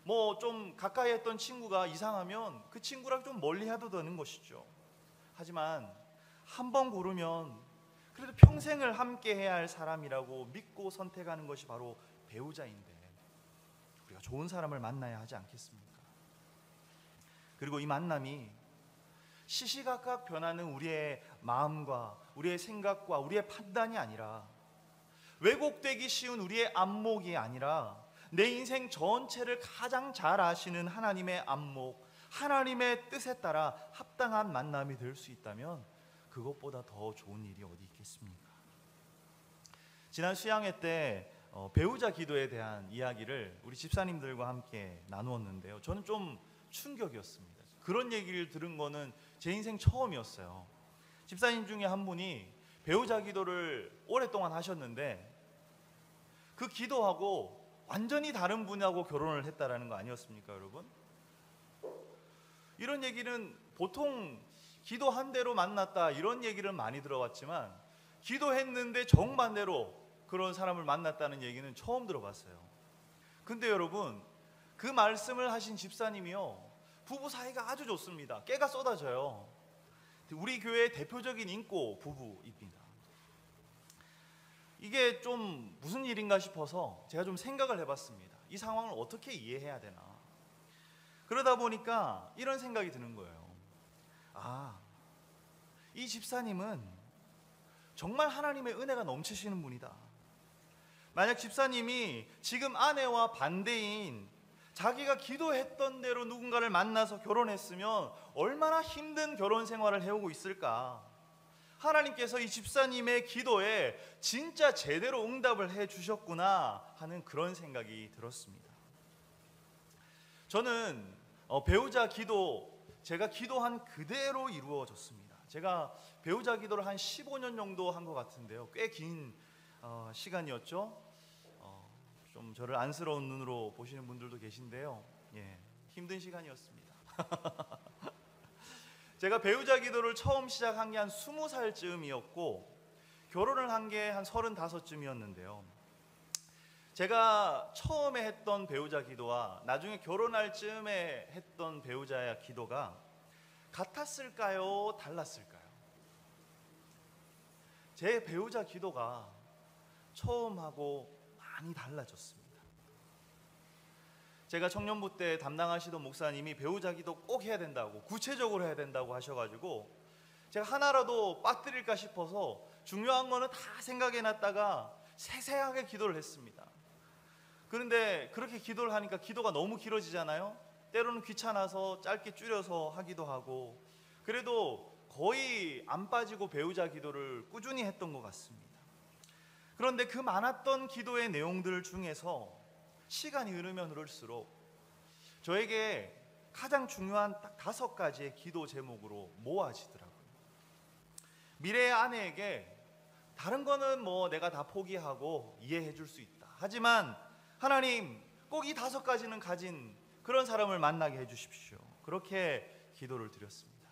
뭐 좀 가까이 했던 친구가 이상하면 그 친구랑 좀 멀리 해도 되는 것이죠. 하지만 한 번 고르면 그래도 평생을 함께 해야 할 사람이라고 믿고 선택하는 것이 바로 배우자인데 우리가 좋은 사람을 만나야 하지 않겠습니까? 그리고 이 만남이 시시각각 변하는 우리의 마음과 우리의 생각과 우리의 판단이 아니라, 왜곡되기 쉬운 우리의 안목이 아니라 내 인생 전체를 가장 잘 아시는 하나님의 안목, 하나님의 뜻에 따라 합당한 만남이 될 수 있다면 그것보다 더 좋은 일이 어디 있겠습니까? 지난 수양회 때 배우자 기도에 대한 이야기를 우리 집사님들과 함께 나누었는데요, 저는 좀 충격이었습니다. 그런 얘기를 들은 거는 제 인생 처음이었어요. 집사님 중에 한 분이 배우자 기도를 오랫동안 하셨는데 그 기도하고 완전히 다른 분하고 결혼을 했다라는 거 아니었습니까, 여러분? 이런 얘기는 보통 기도 한 대로 만났다 이런 얘기를 많이 들어봤지만 기도했는데 정반대로 그런 사람을 만났다는 얘기는 처음 들어봤어요. 근데 여러분, 그 말씀을 하신 집사님이요, 부부 사이가 아주 좋습니다. 깨가 쏟아져요. 우리 교회의 대표적인 인고 부부입니다. 이게 좀 무슨 일인가 싶어서 제가 좀 생각을 해봤습니다. 이 상황을 어떻게 이해해야 되나. 그러다 보니까 이런 생각이 드는 거예요. 이 집사님은 정말 하나님의 은혜가 넘치시는 분이다. 만약 집사님이 지금 아내와 반대인 자기가 기도했던 대로 누군가를 만나서 결혼했으면 얼마나 힘든 결혼 생활을 해오고 있을까. 하나님께서 이 집사님의 기도에 진짜 제대로 응답을 해주셨구나 하는 그런 생각이 들었습니다. 저는 배우자 기도, 제가 기도한 그대로 이루어졌습니다. 제가 배우자 기도를 한 15년 정도 한 것 같은데요. 꽤 긴 시간이었죠. 좀 저를 안쓰러운 눈으로 보시는 분들도 계신데요. 힘든 시간이었습니다. 제가 배우자 기도를 처음 시작한 게 한 20살쯤이었고 결혼을 한 게 한 35쯤이었는데요. 제가 처음에 했던 배우자 기도와 나중에 결혼할 즈음에 했던 배우자의 기도가 같았을까요? 달랐을까요? 제 배우자 기도가 처음하고 많이 달라졌습니다. 제가 청년부 때 담당하시던 목사님이 배우자 기도 꼭 해야 된다고, 구체적으로 해야 된다고 하셔가지고 제가 하나라도 빠뜨릴까 싶어서 중요한 거는 다 생각해놨다가 세세하게 기도를 했습니다. 그런데 그렇게 기도를 하니까 기도가 너무 길어지잖아요. 때로는 귀찮아서 짧게 줄여서 하기도 하고, 그래도 거의 안 빠지고 배우자 기도를 꾸준히 했던 것 같습니다. 그런데 그 많았던 기도의 내용들 중에서 시간이 흐르면 흐를수록 저에게 가장 중요한 딱 5가지의 기도 제목으로 모아지더라고요. 미래의 아내에게 다른 거는 뭐 내가 다 포기하고 이해해 줄 수 있다. 하지만 하나님, 꼭 이 5가지는 가진 그런 사람을 만나게 해 주십시오. 그렇게 기도를 드렸습니다.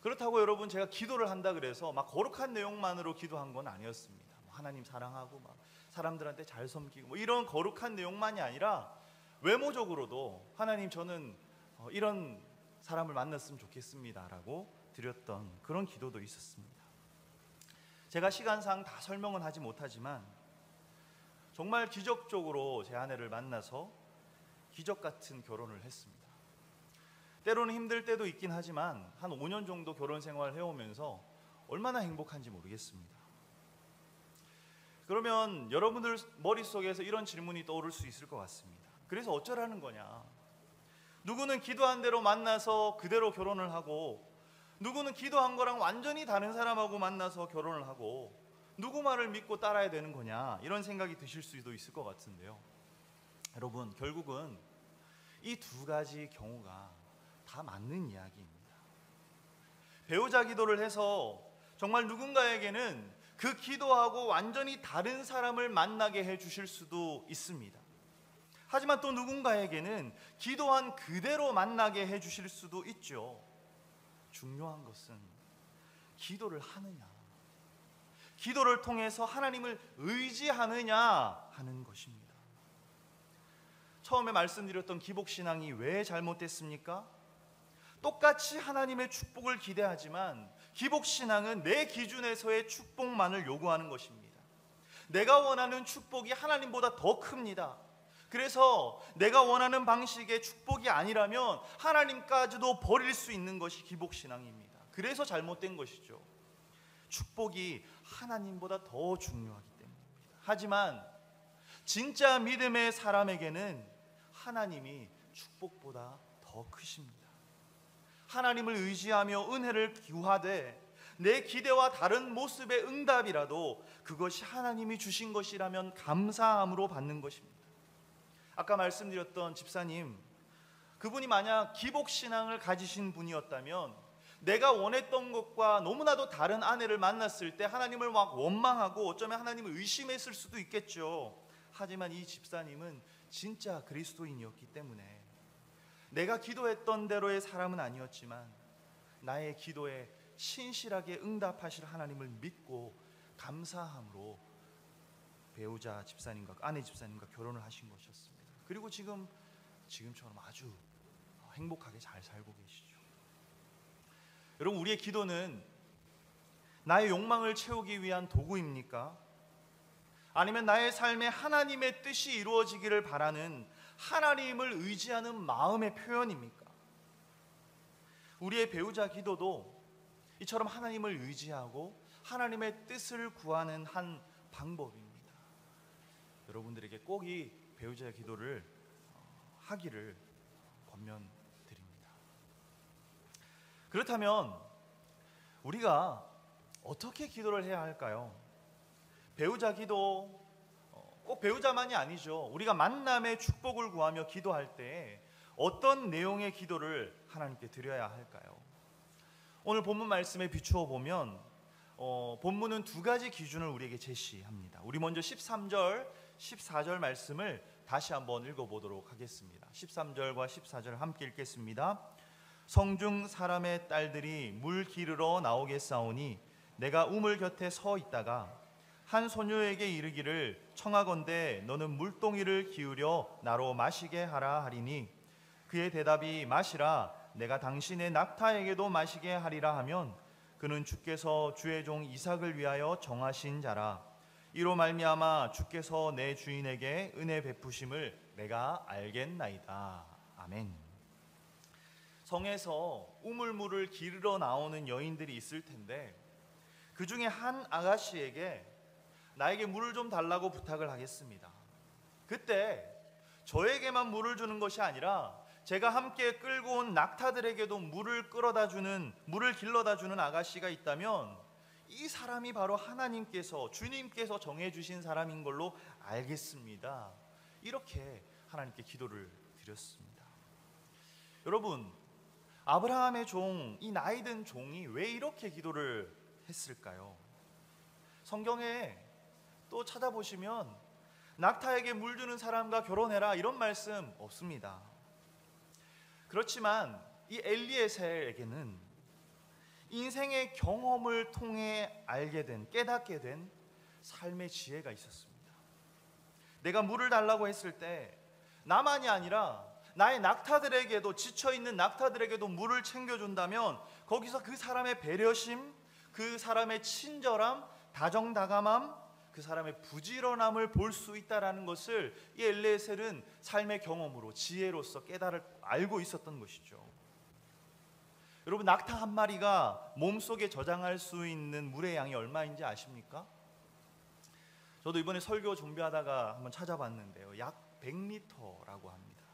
그렇다고 여러분, 제가 기도를 한다 그래서 막 거룩한 내용만으로 기도한 건 아니었습니다. 하나님 사랑하고 막 사람들한테 잘 섬기고 뭐 이런 거룩한 내용만이 아니라 외모적으로도 하나님, 저는 이런 사람을 만났으면 좋겠습니다라고 드렸던 그런 기도도 있었습니다. 제가 시간상 다 설명은 하지 못하지만 정말 기적적으로 제 아내를 만나서 기적 같은 결혼을 했습니다. 때로는 힘들 때도 있긴 하지만 한 5년 정도 결혼 생활을 해오면서 얼마나 행복한지 모르겠습니다. 그러면 여러분들 머릿속에서 이런 질문이 떠오를 수 있을 것 같습니다. 그래서 어쩌라는 거냐? 누구는 기도한 대로 만나서 그대로 결혼을 하고, 누구는 기도한 거랑 완전히 다른 사람하고 만나서 결혼을 하고, 누구 말을 믿고 따라야 되는 거냐? 이런 생각이 드실 수도 있을 것 같은데요. 여러분, 결국은 이 2가지 경우가 다 맞는 이야기입니다. 배우자 기도를 해서 정말 누군가에게는 그 기도하고 완전히 다른 사람을 만나게 해 주실 수도 있습니다. 하지만 또 누군가에게는 기도한 그대로 만나게 해 주실 수도 있죠. 중요한 것은 기도를 하느냐, 기도를 통해서 하나님을 의지하느냐 하는 것입니다. 처음에 말씀드렸던 기복신앙이 왜 잘못됐습니까? 똑같이 하나님의 축복을 기대하지만 기복신앙은 내 기준에서의 축복만을 요구하는 것입니다. 내가 원하는 축복이 하나님보다 더 큽니다. 그래서 내가 원하는 방식의 축복이 아니라면 하나님까지도 버릴 수 있는 것이 기복신앙입니다. 그래서 잘못된 것이죠. 축복이 하나님보다 더 중요하기 때문입니다. 하지만 진짜 믿음의 사람에게는 하나님이 축복보다 더 크십니다. 하나님을 의지하며 은혜를 구하되 내 기대와 다른 모습의 응답이라도 그것이 하나님이 주신 것이라면 감사함으로 받는 것입니다. 아까 말씀드렸던 집사님, 그분이 만약 기복신앙을 가지신 분이었다면 내가 원했던 것과 너무나도 다른 아내를 만났을 때 하나님을 막 원망하고 어쩌면 하나님을 의심했을 수도 있겠죠. 하지만 이 집사님은 진짜 그리스도인이었기 때문에 내가 기도했던 대로의 사람은 아니었지만 나의 기도에 신실하게 응답하실 하나님을 믿고 감사함으로 배우자 집사님과 아내 집사님과 결혼을 하신 것이었습니다. 그리고 지금처럼 아주 행복하게 잘 살고 계시죠. 여러분, 우리의 기도는 나의 욕망을 채우기 위한 도구입니까? 아니면 나의 삶에 하나님의 뜻이 이루어지기를 바라는 하나님을 의지하는 마음의 표현입니까? 우리의 배우자 기도도 이처럼 하나님을 의지하고 하나님의 뜻을 구하는 한 방법입니다. 여러분들에게 꼭 이 배우자 기도를 하기를 권면드립니다. 그렇다면 우리가 어떻게 기도를 해야 할까요? 배우자 기도, 꼭 배우자만이 아니죠. 우리가 만남의 축복을 구하며 기도할 때 어떤 내용의 기도를 하나님께 드려야 할까요? 오늘 본문 말씀에 비추어 보면 본문은 두 가지 기준을 우리에게 제시합니다. 우리 먼저 13절, 14절 말씀을 다시 한번 읽어보도록 하겠습니다. 13절과 14절을 함께 읽겠습니다. 성중 사람의 딸들이 물 기르러 나오겠사오니 내가 우물 곁에 서 있다가 한 소녀에게 이르기를 청하건대 너는 물동이를 기울여 나로 마시게 하라 하리니 그의 대답이 마시라 내가 당신의 낙타에게도 마시게 하리라 하면 그는 주께서 주의 종 이삭을 위하여 정하신 자라 이로 말미암아 주께서 내 주인에게 은혜 베푸심을 내가 알겠나이다. 아멘. 성에서 우물물을 기르러 나오는 여인들이 있을 텐데 그 중에 한 아가씨에게 나에게 물을 좀 달라고 부탁을 하겠습니다. 그때 저에게만 물을 주는 것이 아니라 제가 함께 끌고 온 낙타들에게도 물을 길러다 주는 아가씨가 있다면 이 사람이 바로 하나님께서 주님께서 정해주신 사람인 걸로 알겠습니다. 이렇게 하나님께 기도를 드렸습니다. 여러분, 아브라함의 종, 이 나이든 종이 왜 이렇게 기도를 했을까요? 성경에 또 찾아보시면 낙타에게 물 주는 사람과 결혼해라 이런 말씀 없습니다. 그렇지만 이 엘리에셀에게는 인생의 경험을 통해 깨닫게 된 삶의 지혜가 있었습니다. 내가 물을 달라고 했을 때 나만이 아니라 나의 낙타들에게도, 지쳐있는 낙타들에게도 물을 챙겨준다면 거기서 그 사람의 배려심, 그 사람의 친절함, 다정다감함, 그 사람의 부지런함을 볼 수 있다는 것을 이 엘리에셀은 삶의 경험으로, 지혜로서 알고 있었던 것이죠. 여러분, 낙타 한 마리가 몸속에 저장할 수 있는 물의 양이 얼마인지 아십니까? 저도 이번에 설교 준비하다가 한번 찾아봤는데요, 약 100리터라고 합니다.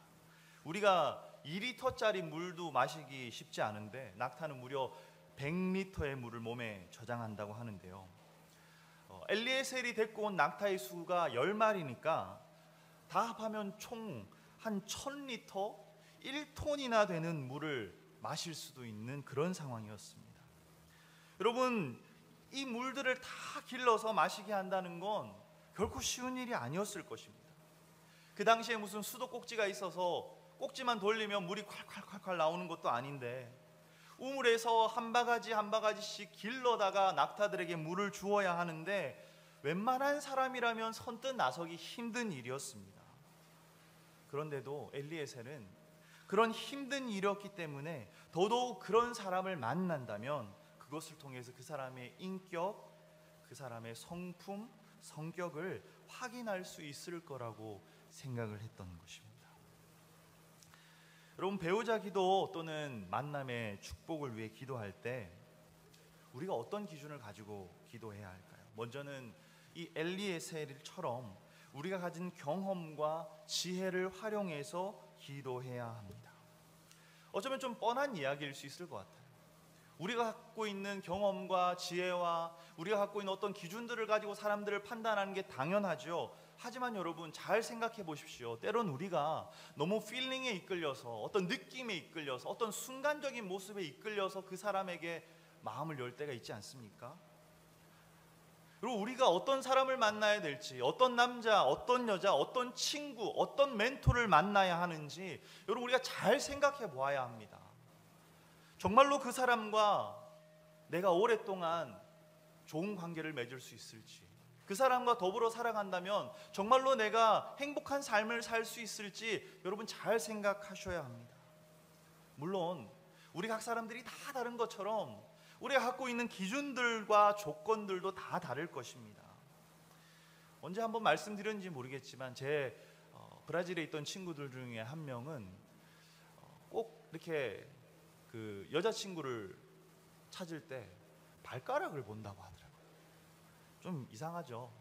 우리가 2리터짜리 물도 마시기 쉽지 않은데 낙타는 무려 100리터의 물을 몸에 저장한다고 하는데요. 엘리에셀이 데리고 온 낙타의 수가 10마리니까 다 합하면 총 한 1000리터, 1톤이나 되는 물을 마실 수도 있는 그런 상황이었습니다. 여러분, 이 물들을 다 길러서 마시게 한다는 건 결코 쉬운 일이 아니었을 것입니다. 그 당시에 무슨 수도꼭지가 있어서 꼭지만 돌리면 물이 콸콸콸콸 나오는 것도 아닌데 우물에서 한 바가지 한 바가지씩 길러다가 낙타들에게 물을 주어야 하는데 웬만한 사람이라면 선뜻 나서기 힘든 일이었습니다. 그런데도 엘리에셀은 그런 힘든 일이었기 때문에 더더욱 그런 사람을 만난다면 그것을 통해서 그 사람의 인격, 그 사람의 성품, 성격을 확인할 수 있을 거라고 생각을 했던 것입니다. 여러분, 배우자 기도 또는 만남의 축복을 위해 기도할 때 우리가 어떤 기준을 가지고 기도해야 할까요? 먼저는 이 엘리에셀처럼 우리가 가진 경험과 지혜를 활용해서 기도해야 합니다. 어쩌면 좀 뻔한 이야기일 수 있을 것 같아요. 우리가 갖고 있는 경험과 지혜와 우리가 갖고 있는 어떤 기준들을 가지고 사람들을 판단하는 게 당연하죠. 하지만 여러분, 잘 생각해 보십시오. 때론 우리가 너무 필링에 이끌려서, 어떤 느낌에 이끌려서, 어떤 순간적인 모습에 이끌려서 그 사람에게 마음을 열 때가 있지 않습니까? 그리고 우리가 어떤 사람을 만나야 될지, 어떤 남자, 어떤 여자, 어떤 친구, 어떤 멘토를 만나야 하는지 여러분, 우리가 잘 생각해 보아야 합니다. 정말로 그 사람과 내가 오랫동안 좋은 관계를 맺을 수 있을지, 그 사람과 더불어 살아간다면 정말로 내가 행복한 삶을 살 수 있을지 여러분 잘 생각하셔야 합니다. 물론 우리 각 사람들이 다 다른 것처럼 우리가 갖고 있는 기준들과 조건들도 다 다를 것입니다. 언제 한번 말씀드렸는지 모르겠지만 제 브라질에 있던 친구들 중에 한 명은 꼭 이렇게 그 여자친구를 찾을 때 발가락을 본다고 하더라고요. 좀 이상하죠.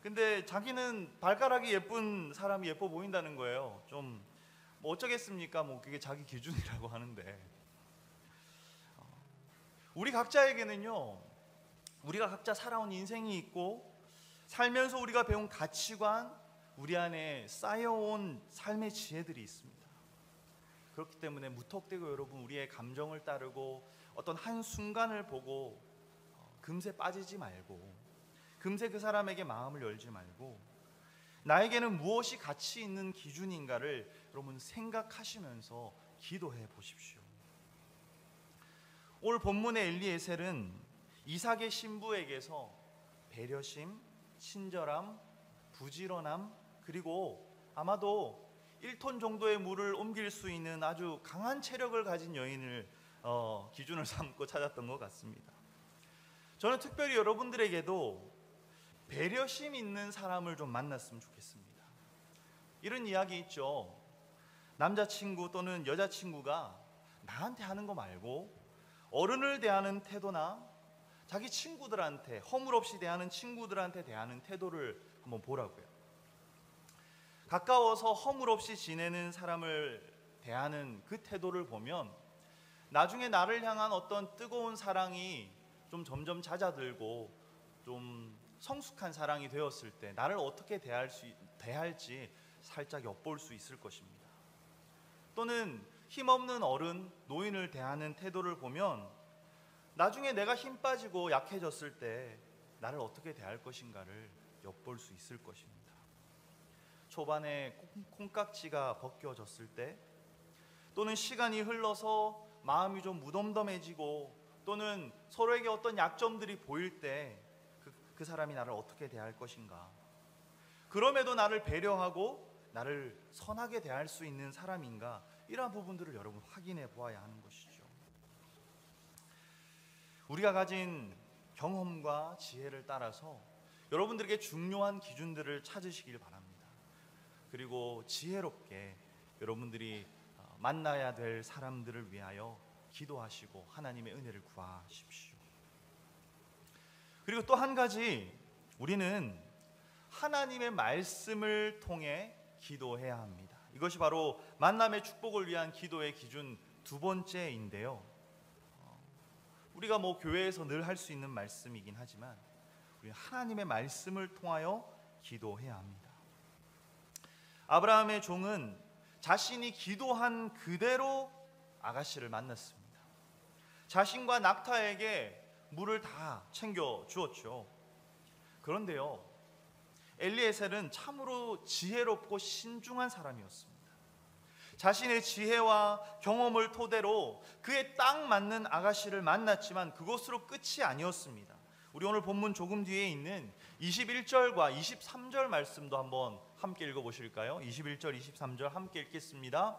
근데 자기는 발가락이 예쁜 사람이 예뻐 보인다는 거예요. 좀 뭐 어쩌겠습니까? 뭐 그게 자기 기준이라고 하는데, 우리 각자에게는요, 우리가 각자 살아온 인생이 있고 살면서 우리가 배운 가치관, 우리 안에 쌓여온 삶의 지혜들이 있습니다. 그렇기 때문에 무턱대고 여러분 우리의 감정을 따르고 어떤 한순간을 보고 금세 빠지지 말고, 금세 그 사람에게 마음을 열지 말고, 나에게는 무엇이 가치 있는 기준인가를 여러분 생각하시면서 기도해 보십시오. 오늘 본문의 엘리에셀은 이삭의 신부에게서 배려심, 친절함, 부지런함, 그리고 아마도 1톤 정도의 물을 옮길 수 있는 아주 강한 체력을 가진 여인을 기준을 삼고 찾았던 것 같습니다. 저는 특별히 여러분들에게도 배려심 있는 사람을 좀 만났으면 좋겠습니다. 이런 이야기 있죠. 남자친구 또는 여자친구가 나한테 하는 거 말고 어른을 대하는 태도나 자기 친구들한테 허물없이 대하는 친구들한테 대하는 태도를 한번 보라고요. 가까워서 허물없이 지내는 사람을 대하는 그 태도를 보면 나중에 나를 향한 어떤 뜨거운 사랑이 좀 점점 잦아들고 좀 성숙한 사랑이 되었을 때 나를 어떻게 대할지 살짝 엿볼 수 있을 것입니다. 또는 힘없는 어른, 노인을 대하는 태도를 보면 나중에 내가 힘 빠지고 약해졌을 때 나를 어떻게 대할 것인가를 엿볼 수 있을 것입니다. 초반에 콩깍지가 벗겨졌을 때, 또는 시간이 흘러서 마음이 좀 무덤덤해지고, 또는 서로에게 어떤 약점들이 보일 때 그 사람이 나를 어떻게 대할 것인가, 그럼에도 나를 배려하고 나를 선하게 대할 수 있는 사람인가, 이러한 부분들을 여러분 확인해 보아야 하는 것이죠. 우리가 가진 경험과 지혜를 따라서 여러분들에게 중요한 기준들을 찾으시길 바랍니다. 그리고 지혜롭게 여러분들이 만나야 될 사람들을 위하여 기도하시고 하나님의 은혜를 구하십시오. 그리고 또 한 가지, 우리는 하나님의 말씀을 통해 기도해야 합니다. 이것이 바로 만남의 축복을 위한 기도의 기준 두 번째인데요. 우리가 뭐 교회에서 늘 할 수 있는 말씀이긴 하지만 우리 하나님의 말씀을 통하여 기도해야 합니다. 아브라함의 종은 자신이 기도한 그대로 아가씨를 만났습니다. 자신과 낙타에게 물을 다 챙겨 주었죠. 그런데요, 엘리에셀은 참으로 지혜롭고 신중한 사람이었습니다. 자신의 지혜와 경험을 토대로 그에 딱 맞는 아가씨를 만났지만 그것으로 끝이 아니었습니다. 우리 오늘 본문 조금 뒤에 있는 21절과 23절 말씀도 한번 함께 읽어보실까요? 21절, 23절 함께 읽겠습니다.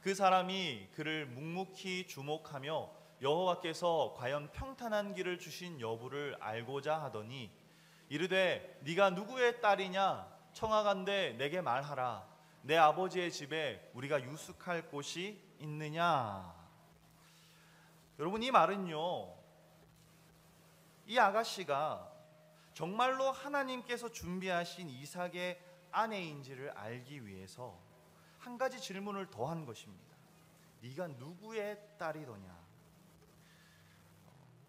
그 사람이 그를 묵묵히 주목하며 여호와께서 과연 평탄한 길을 주신 여부를 알고자 하더니 이르되 네가 누구의 딸이냐? 청하간대 내게 말하라. 내 아버지의 집에 우리가 유숙할 곳이 있느냐? 여러분, 이 말은요, 이 아가씨가 정말로 하나님께서 준비하신 이삭의 아내인지를 알기 위해서 한 가지 질문을 더 한 것입니다. 네가 누구의 딸이더냐?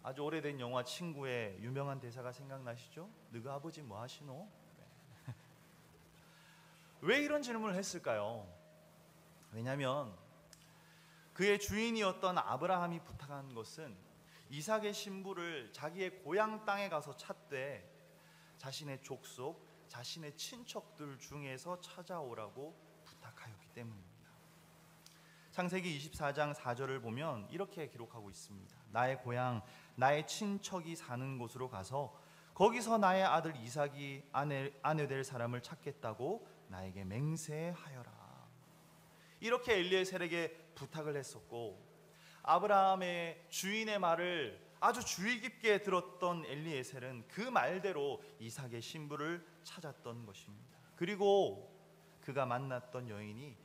아주 오래된 영화 친구의 유명한 대사가 생각나시죠? 너가 아버지 뭐 하시노? 네. 왜 이런 질문을 했을까요? 왜냐하면 그의 주인이었던 아브라함이 부탁한 것은 이삭의 신부를 자기의 고향 땅에 가서 찾되 자신의 족속, 자신의 친척들 중에서 찾아오라고 부탁하였기 때문입니다. 창세기 24장 4절을 보면 이렇게 기록하고 있습니다. 나의 고향 나의 친척이 사는 곳으로 가서 거기서 나의 아들 이삭이 아내 될 사람을 찾겠다고 나에게 맹세하여라. 이렇게 엘리에셀에게 부탁을 했었고, 아브라함의 주인의 말을 아주 주의 깊게 들었던 엘리에셀은 그 말대로 이삭의 신부를 찾았던 것입니다. 그리고 그가 만났던 여인이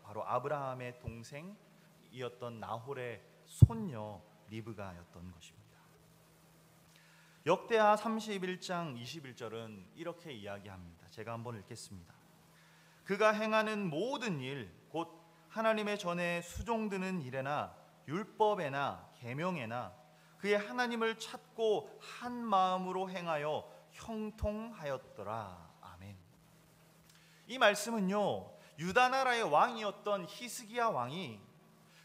바로 아브라함의 동생이었던 나홀의 손녀 리브가였던 것입니다. 역대하 31장 21절은 이렇게 이야기합니다. 제가 한번 읽겠습니다. 그가 행하는 모든 일, 곧 하나님의 전에 수종드는 일에나 율법에나 계명에나 그의 하나님을 찾고 한 마음으로 행하여 형통하였더라. 아멘. 이 말씀은요, 유다 나라의 왕이었던 히스기야 왕이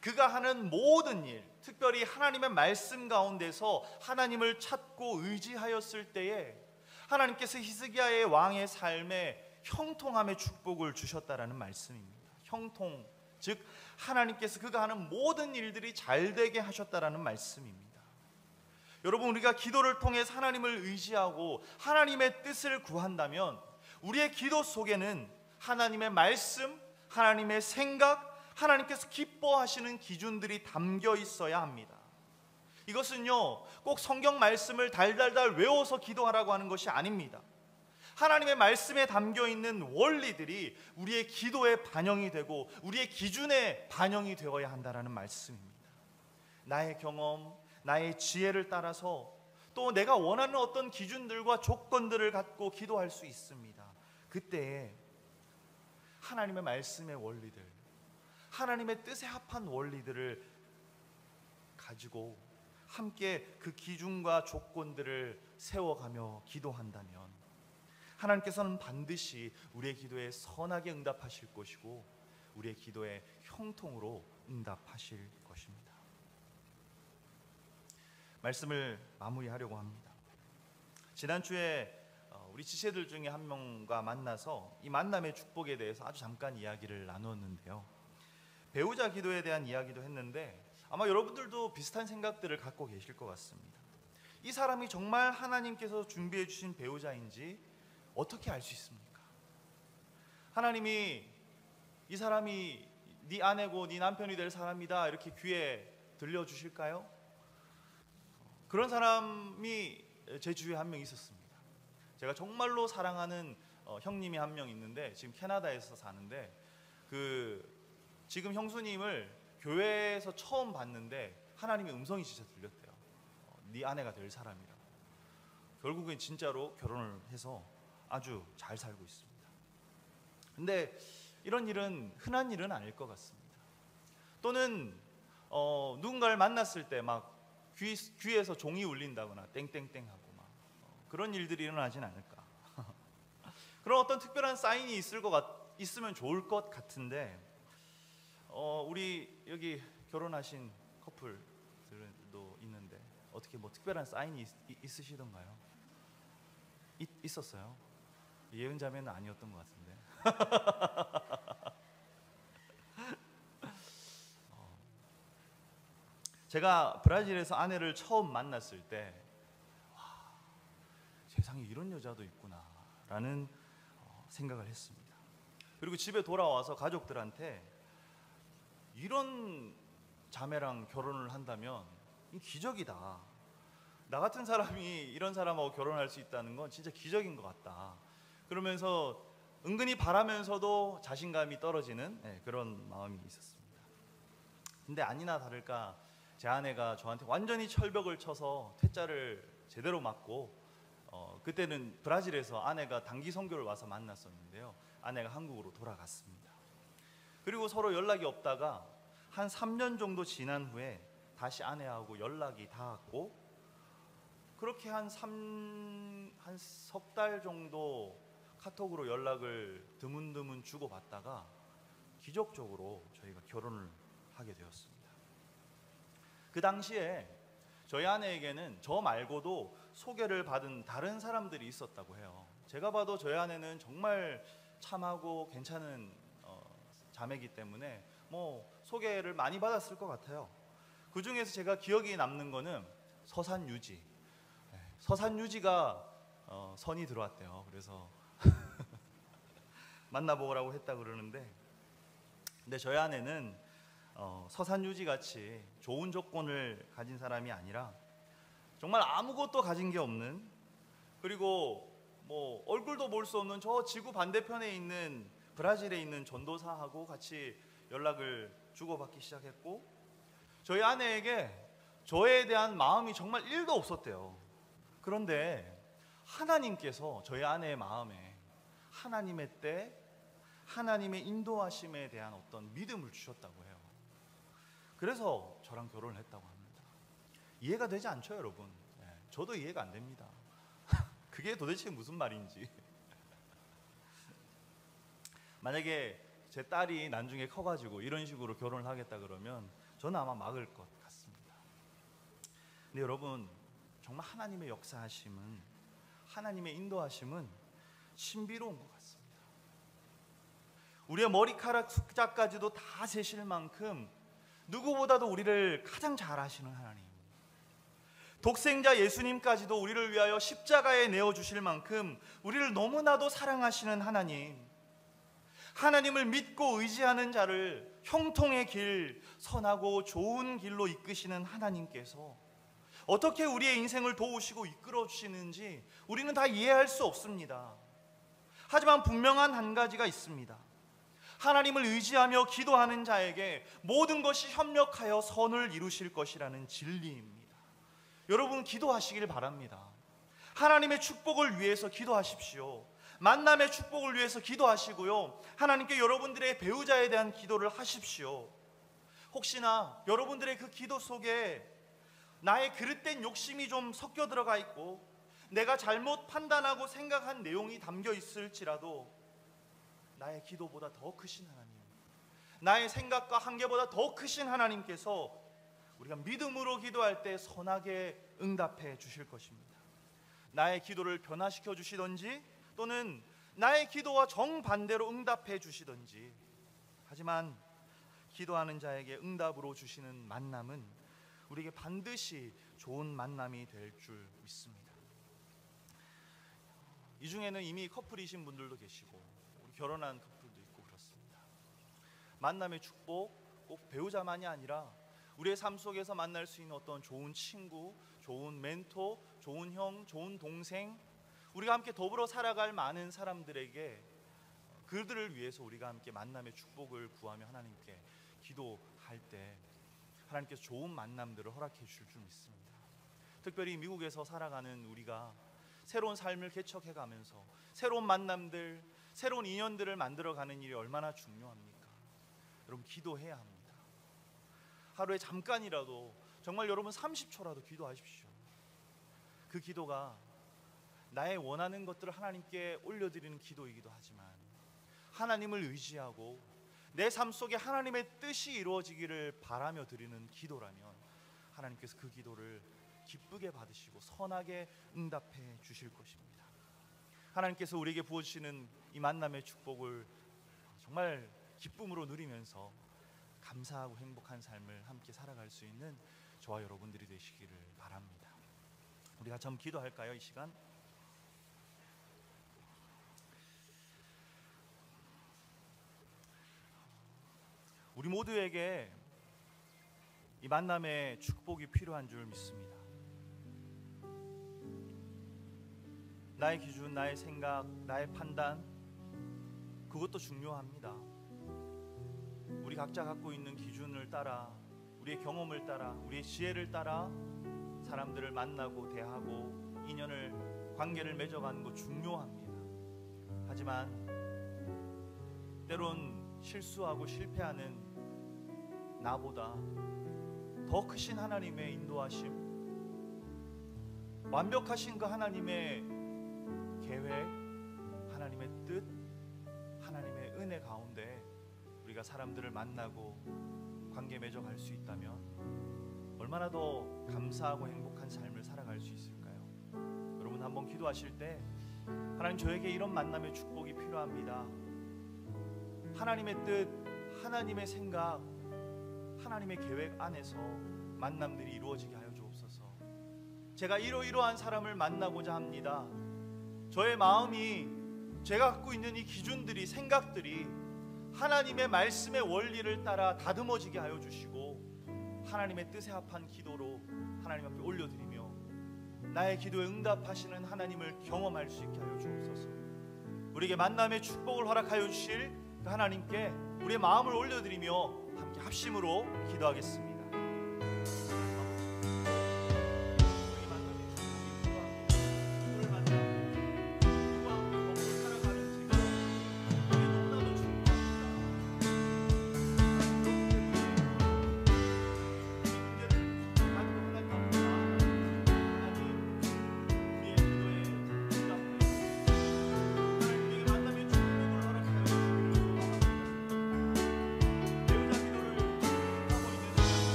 그가 하는 모든 일, 특별히 하나님의 말씀 가운데서 하나님을 찾고 의지하였을 때에 하나님께서 히스기야의 왕의 삶에 형통함의 축복을 주셨다라는 말씀입니다. 형통, 즉 하나님께서 그가 하는 모든 일들이 잘 되게 하셨다라는 말씀입니다. 여러분, 우리가 기도를 통해 하나님을 의지하고 하나님의 뜻을 구한다면 우리의 기도 속에는 하나님의 말씀, 하나님의 생각, 하나님께서 기뻐하시는 기준들이 담겨 있어야 합니다. 이것은요, 꼭 성경 말씀을 달달달 외워서 기도하라고 하는 것이 아닙니다. 하나님의 말씀에 담겨 있는 원리들이 우리의 기도에 반영이 되고 우리의 기준에 반영이 되어야 한다는 말씀입니다. 나의 경험, 나의 지혜를 따라서 또 내가 원하는 어떤 기준들과 조건들을 갖고 기도할 수 있습니다. 그때에 하나님의 말씀의 원리들, 하나님의 뜻에 합한 원리들을 가지고 함께 그 기준과 조건들을 세워가며 기도한다면 하나님께서는 반드시 우리의 기도에 선하게 응답하실 것이고 우리의 기도에 형통으로 응답하실 것입니다. 말씀을 마무리하려고 합니다. 지난주에 우리 지체들 중에 한 명과 만나서 이 만남의 축복에 대해서 아주 잠깐 이야기를 나누었는데요. 배우자 기도에 대한 이야기도 했는데 아마 여러분들도 비슷한 생각들을 갖고 계실 것 같습니다. 이 사람이 정말 하나님께서 준비해 주신 배우자인지 어떻게 알 수 있습니까? 하나님이 이 사람이 네 아내고 네 남편이 될 사람이다 이렇게 귀에 들려주실까요? 그런 사람이 제 주위에 한 명 있었습니다. 제가 정말로 사랑하는 형님이 한 명 있는데 지금 캐나다에서 사는데 지금 형수님을 교회에서 처음 봤는데 하나님의 음성이 진짜 들렸대요. 네 아내가 될 사람이라고. 결국엔 진짜로 결혼을 해서 아주 잘 살고 있습니다. 근데 이런 일은 흔한 일은 아닐 것 같습니다. 또는 누군가를 만났을 때 막 귀에서 종이 울린다거나 땡땡땡 하고 막 그런 일들이 일어나진 않을까. 그런 어떤 특별한 사인이 있으면 좋을 것 같은데 우리 여기 결혼하신 커플들도 있는데 어떻게 뭐 특별한 사인이 있으시던가요? 있었어요? 예은자매는 아니었던 것 같은데. 제가 브라질에서 아내를 처음 만났을 때 와, 세상에 이런 여자도 있구나라는 생각을 했습니다. 그리고 집에 돌아와서 가족들한테 이런 자매랑 결혼을 한다면 기적이다. 나 같은 사람이 이런 사람하고 결혼할 수 있다는 건 진짜 기적인 것 같다. 그러면서 은근히 바라면서도 자신감이 떨어지는 그런 마음이 있었습니다. 근데 아니나 다를까 제 아내가 저한테 완전히 철벽을 쳐서 퇴짜를 제대로 맞고 그때는 브라질에서 아내가 단기 선교를 와서 만났었는데요. 아내가 한국으로 돌아갔습니다. 그리고 서로 연락이 없다가 한 3년 정도 지난 후에 다시 아내하고 연락이 닿았고 그렇게 한 석 달 정도 카톡으로 연락을 드문드문 주고받다가 기적적으로 저희가 결혼을 하게 되었습니다. 그 당시에 저희 아내에게는 저 말고도 소개를 받은 다른 사람들이 있었다고 해요. 제가 봐도 저희 아내는 정말 참하고 괜찮은 자매이기 때문에 소개를 많이 받았을 것 같아요. 그 중에서 제가 기억이 남는 거는 서산유지. 서산유지가 선이 들어왔대요. 그래서 만나보라고 했다 그러는데, 근데 저희 아내는 서산유지 같이 좋은 조건을 가진 사람이 아니라 정말 아무것도 가진 게 없는, 그리고 얼굴도 볼 수 없는 저 지구 반대편에 있는 브라질에 있는 전도사하고 같이 연락을 주고받기 시작했고, 저희 아내에게 저에 대한 마음이 정말 1도 없었대요. 그런데 하나님께서 저희 아내의 마음에 하나님의 때, 하나님의 인도하심에 대한 어떤 믿음을 주셨다고 해요. 그래서 저랑 결혼을 했다고 합니다. 이해가 되지 않죠, 여러분? 저도 이해가 안 됩니다. 그게 도대체 무슨 말인지. 만약에 제 딸이 나중에 커가지고 이런 식으로 결혼을 하겠다 그러면 저는 아마 막을 것 같습니다. 근데 여러분, 정말 하나님의 역사하심은, 하나님의 인도하심은 신비로운 것 같습니다. 우리의 머리카락 숫자까지도 다 세실 만큼 누구보다도 우리를 가장 잘 아시는 하나님, 독생자 예수님까지도 우리를 위하여 십자가에 내어주실 만큼 우리를 너무나도 사랑하시는 하나님, 하나님을 믿고 의지하는 자를 형통의 길, 선하고 좋은 길로 이끄시는 하나님께서 어떻게 우리의 인생을 도우시고 이끌어 주시는지 우리는 다 이해할 수 없습니다. 하지만 분명한 한 가지가 있습니다. 하나님을 의지하며 기도하는 자에게 모든 것이 협력하여 선을 이루실 것이라는 진리입니다. 여러분, 기도하시길 바랍니다. 하나님의 축복을 위해서 기도하십시오. 만남의 축복을 위해서 기도하시고요, 하나님께 여러분들의 배우자에 대한 기도를 하십시오. 혹시나 여러분들의 그 기도 속에 나의 그릇된 욕심이 좀 섞여 들어가 있고 내가 잘못 판단하고 생각한 내용이 담겨 있을지라도 나의 기도보다 더 크신 하나님, 나의 생각과 한계보다 더 크신 하나님께서 우리가 믿음으로 기도할 때 선하게 응답해 주실 것입니다. 나의 기도를 변화시켜 주시든지 또는 나의 기도와 정반대로 응답해 주시든지, 하지만 기도하는 자에게 응답으로 주시는 만남은 우리에게 반드시 좋은 만남이 될 줄 믿습니다. 이 중에는 이미 커플이신 분들도 계시고 우리 결혼한 커플도 있고 그렇습니다. 만남의 축복, 꼭 배우자만이 아니라 우리의 삶 속에서 만날 수 있는 어떤 좋은 친구, 좋은 멘토, 좋은 형, 좋은 동생, 우리가 함께 더불어 살아갈 많은 사람들에게 그들을 위해서 우리가 함께 만남의 축복을 구하며 하나님께 기도할 때 하나님께서 좋은 만남들을 허락해 주실 줄 믿습니다. 특별히 미국에서 살아가는 우리가 새로운 삶을 개척해 가면서 새로운 만남들, 새로운 인연들을 만들어가는 일이 얼마나 중요합니까? 여러분, 기도해야 합니다. 하루에 잠깐이라도, 정말 여러분 30초라도 기도하십시오. 그 기도가 나의 원하는 것들을 하나님께 올려드리는 기도이기도 하지만 하나님을 의지하고 내 삶 속에 하나님의 뜻이 이루어지기를 바라며 드리는 기도라면 하나님께서 그 기도를 기쁘게 받으시고 선하게 응답해 주실 것입니다. 하나님께서 우리에게 부어주시는 이 만남의 축복을 정말 기쁨으로 누리면서 감사하고 행복한 삶을 함께 살아갈 수 있는 저와 여러분들이 되시기를 바랍니다. 우리 같이 한번 기도할까요? 이 시간 우리 모두에게 이 만남의 축복이 필요한 줄 믿습니다. 나의 기준, 나의 생각, 나의 판단, 그것도 중요합니다. 우리 각자 갖고 있는 기준을 따라, 우리의 경험을 따라, 우리의 지혜를 따라 사람들을 만나고 대하고 인연을, 관계를 맺어가는 거 중요합니다. 하지만 때론 실수하고 실패하는 나보다 더 크신 하나님의 인도하심, 완벽하신 그 하나님의 계획, 하나님의 뜻, 하나님의 은혜 가운데 우리가 사람들을 만나고 관계 맺어갈 수 있다면 얼마나 더 감사하고 행복한 삶을 살아갈 수 있을까요? 여러분, 한번 기도하실 때 하나님, 저에게 이런 만남의 축복이 필요합니다. 하나님의 뜻, 하나님의 생각, 하나님의 계획 안에서 만남들이 이루어지게 하여 주옵소서. 제가 이러이러한 사람을 만나고자 합니다. 저의 마음이, 제가 갖고 있는 이 기준들이, 생각들이 하나님의 말씀의 원리를 따라 다듬어지게 하여 주시고 하나님의 뜻에 합한 기도로 하나님 앞에 올려드리며 나의 기도에 응답하시는 하나님을 경험할 수 있게 하여 주옵소서. 우리에게 만남의 축복을 허락하여 주실 그 하나님께 우리의 마음을 올려드리며 함께 합심으로 기도하겠습니다.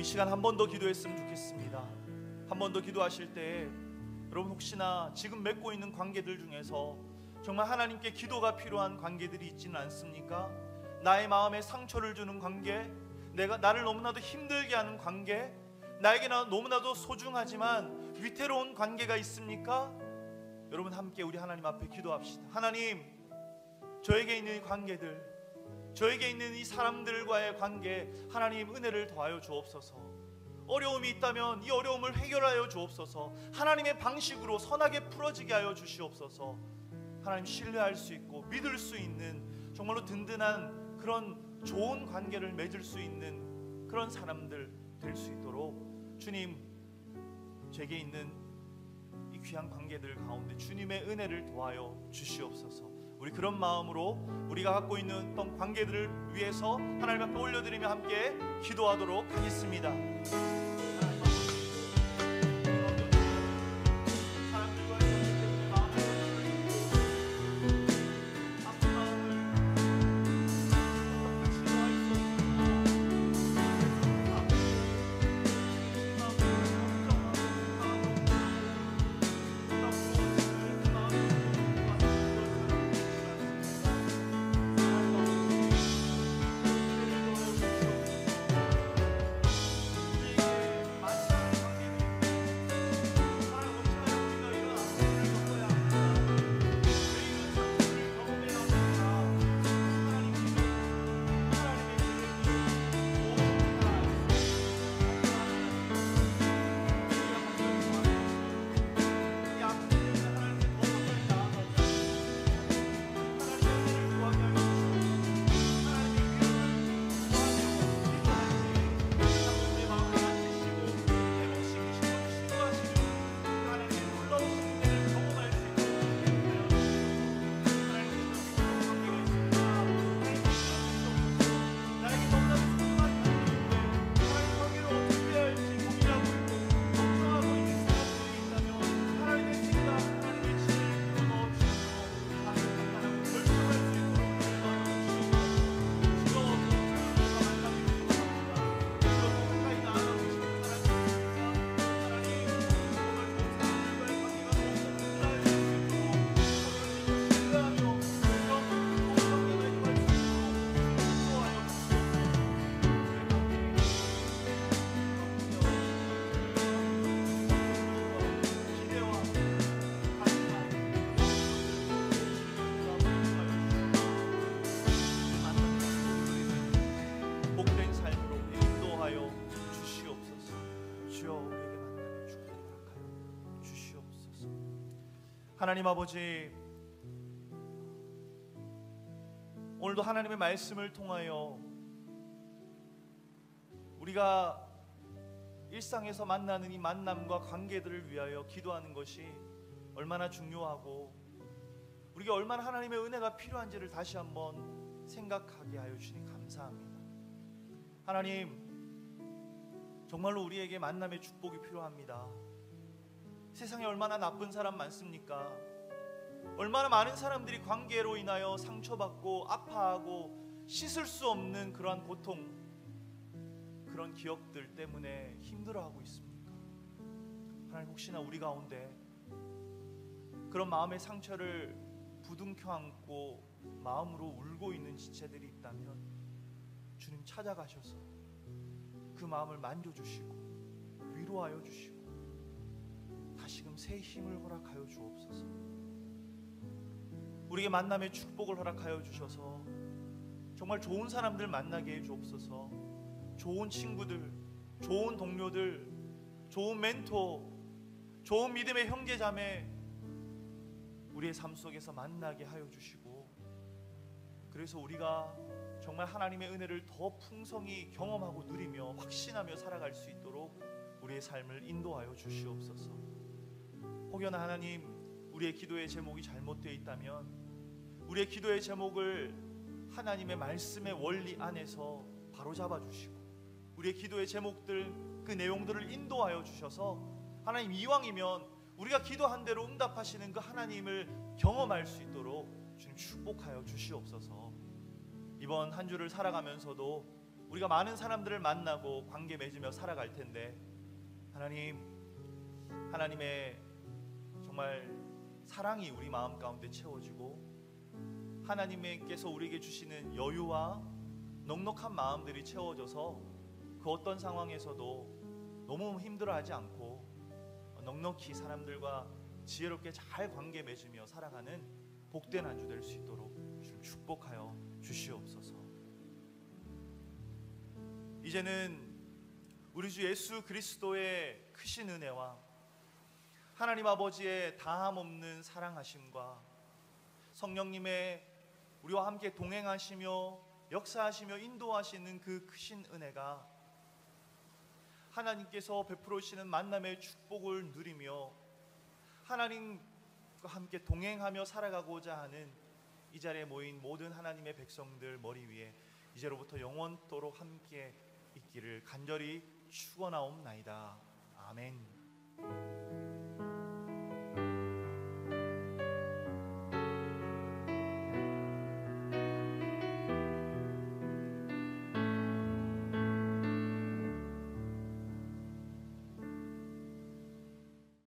시간 한 번 더 기도했으면 좋겠습니다. 한 번 더 기도하실 때 여러분 혹시나 지금 맺고 있는 관계들 중에서 정말 하나님께 기도가 필요한 관계들이 있지는 않습니까? 나의 마음에 상처를 주는 관계, 나를 너무나도 힘들게 하는 관계, 나에게 너무나도 소중하지만 위태로운 관계가 있습니까? 여러분 함께 우리 하나님 앞에 기도합시다. 하나님, 저에게 있는 이 관계들, 저에게 있는 이 사람들과의 관계, 하나님 은혜를 더하여 주옵소서. 어려움이 있다면 이 어려움을 해결하여 주옵소서. 하나님의 방식으로 선하게 풀어지게 하여 주시옵소서. 하나님 신뢰할 수 있고 믿을 수 있는 정말로 든든한 그런 좋은 관계를 맺을 수 있는 그런 사람들 될 수 있도록 주님, 제게 있는 이 귀한 관계들 가운데 주님의 은혜를 더하여 주시옵소서. 우리 그런 마음으로 우리가 갖고 있는 어떤 관계들을 위해서 하나님 앞에 올려드리며 함께 기도하도록 하겠습니다. 하나님 아버지, 오늘도 하나님의 말씀을 통하여 우리가 일상에서 만나는 이 만남과 관계들을 위하여 기도하는 것이 얼마나 중요하고 우리가 얼마나 하나님의 은혜가 필요한지를 다시 한번 생각하게 하여 주시니 감사합니다. 하나님, 정말로 우리에게 만남의 축복이 필요합니다. 세상에 얼마나 나쁜 사람 많습니까? 얼마나 많은 사람들이 관계로 인하여 상처받고 아파하고 씻을 수 없는 그러한 고통, 그런 기억들 때문에 힘들어하고 있습니까? 하나님, 혹시나 우리 가운데 그런 마음의 상처를 부둥켜 안고 마음으로 울고 있는 지체들이 있다면 주님 찾아가셔서 그 마음을 만져주시고 위로하여 주시고 다시금 새 힘을 허락하여 주옵소서. 우리에게 만남의 축복을 허락하여 주셔서 정말 좋은 사람들 만나게 해 주옵소서. 좋은 친구들, 좋은 동료들, 좋은 멘토, 좋은 믿음의 형제자매 우리의 삶 속에서 만나게 하여 주시고, 그래서 우리가 정말 하나님의 은혜를 더 풍성히 경험하고 누리며 확신하며 살아갈 수 있도록 우리의 삶을 인도하여 주시옵소서. 혹여나 하나님, 우리의 기도의 제목이 잘못되어 있다면 우리의 기도의 제목을 하나님의 말씀의 원리 안에서 바로잡아 주시고 우리의 기도의 제목들, 그 내용들을 인도하여 주셔서 하나님, 이왕이면 우리가 기도한 대로 응답하시는 그 하나님을 경험할 수 있도록 주님 축복하여 주시옵소서. 이번 한 주를 살아가면서도 우리가 많은 사람들을 만나고 관계 맺으며 살아갈 텐데 하나님, 하나님의 정말 사랑이 우리 마음 가운데 채워지고 하나님께서 우리에게 주시는 여유와 넉넉한 마음들이 채워져서 그 어떤 상황에서도 너무 힘들어하지 않고 넉넉히 사람들과 지혜롭게 잘 관계 맺으며 살아가는 복된 한 주 될 수 있도록 주님 축복하여 주시옵소서. 이제는 우리 주 예수 그리스도의 크신 은혜와 하나님 아버지의 다함 없는 사랑하심과 성령님의 우리와 함께 동행하시며 역사하시며 인도하시는 그 크신 은혜가 하나님께서 베풀어 주시는 만남의 축복을 누리며 하나님과 함께 동행하며 살아가고자 하는 이 자리에 모인 모든 하나님의 백성들 머리 위에 이제로부터 영원토록 함께 있기를 간절히 축원하옵나이다. 아멘.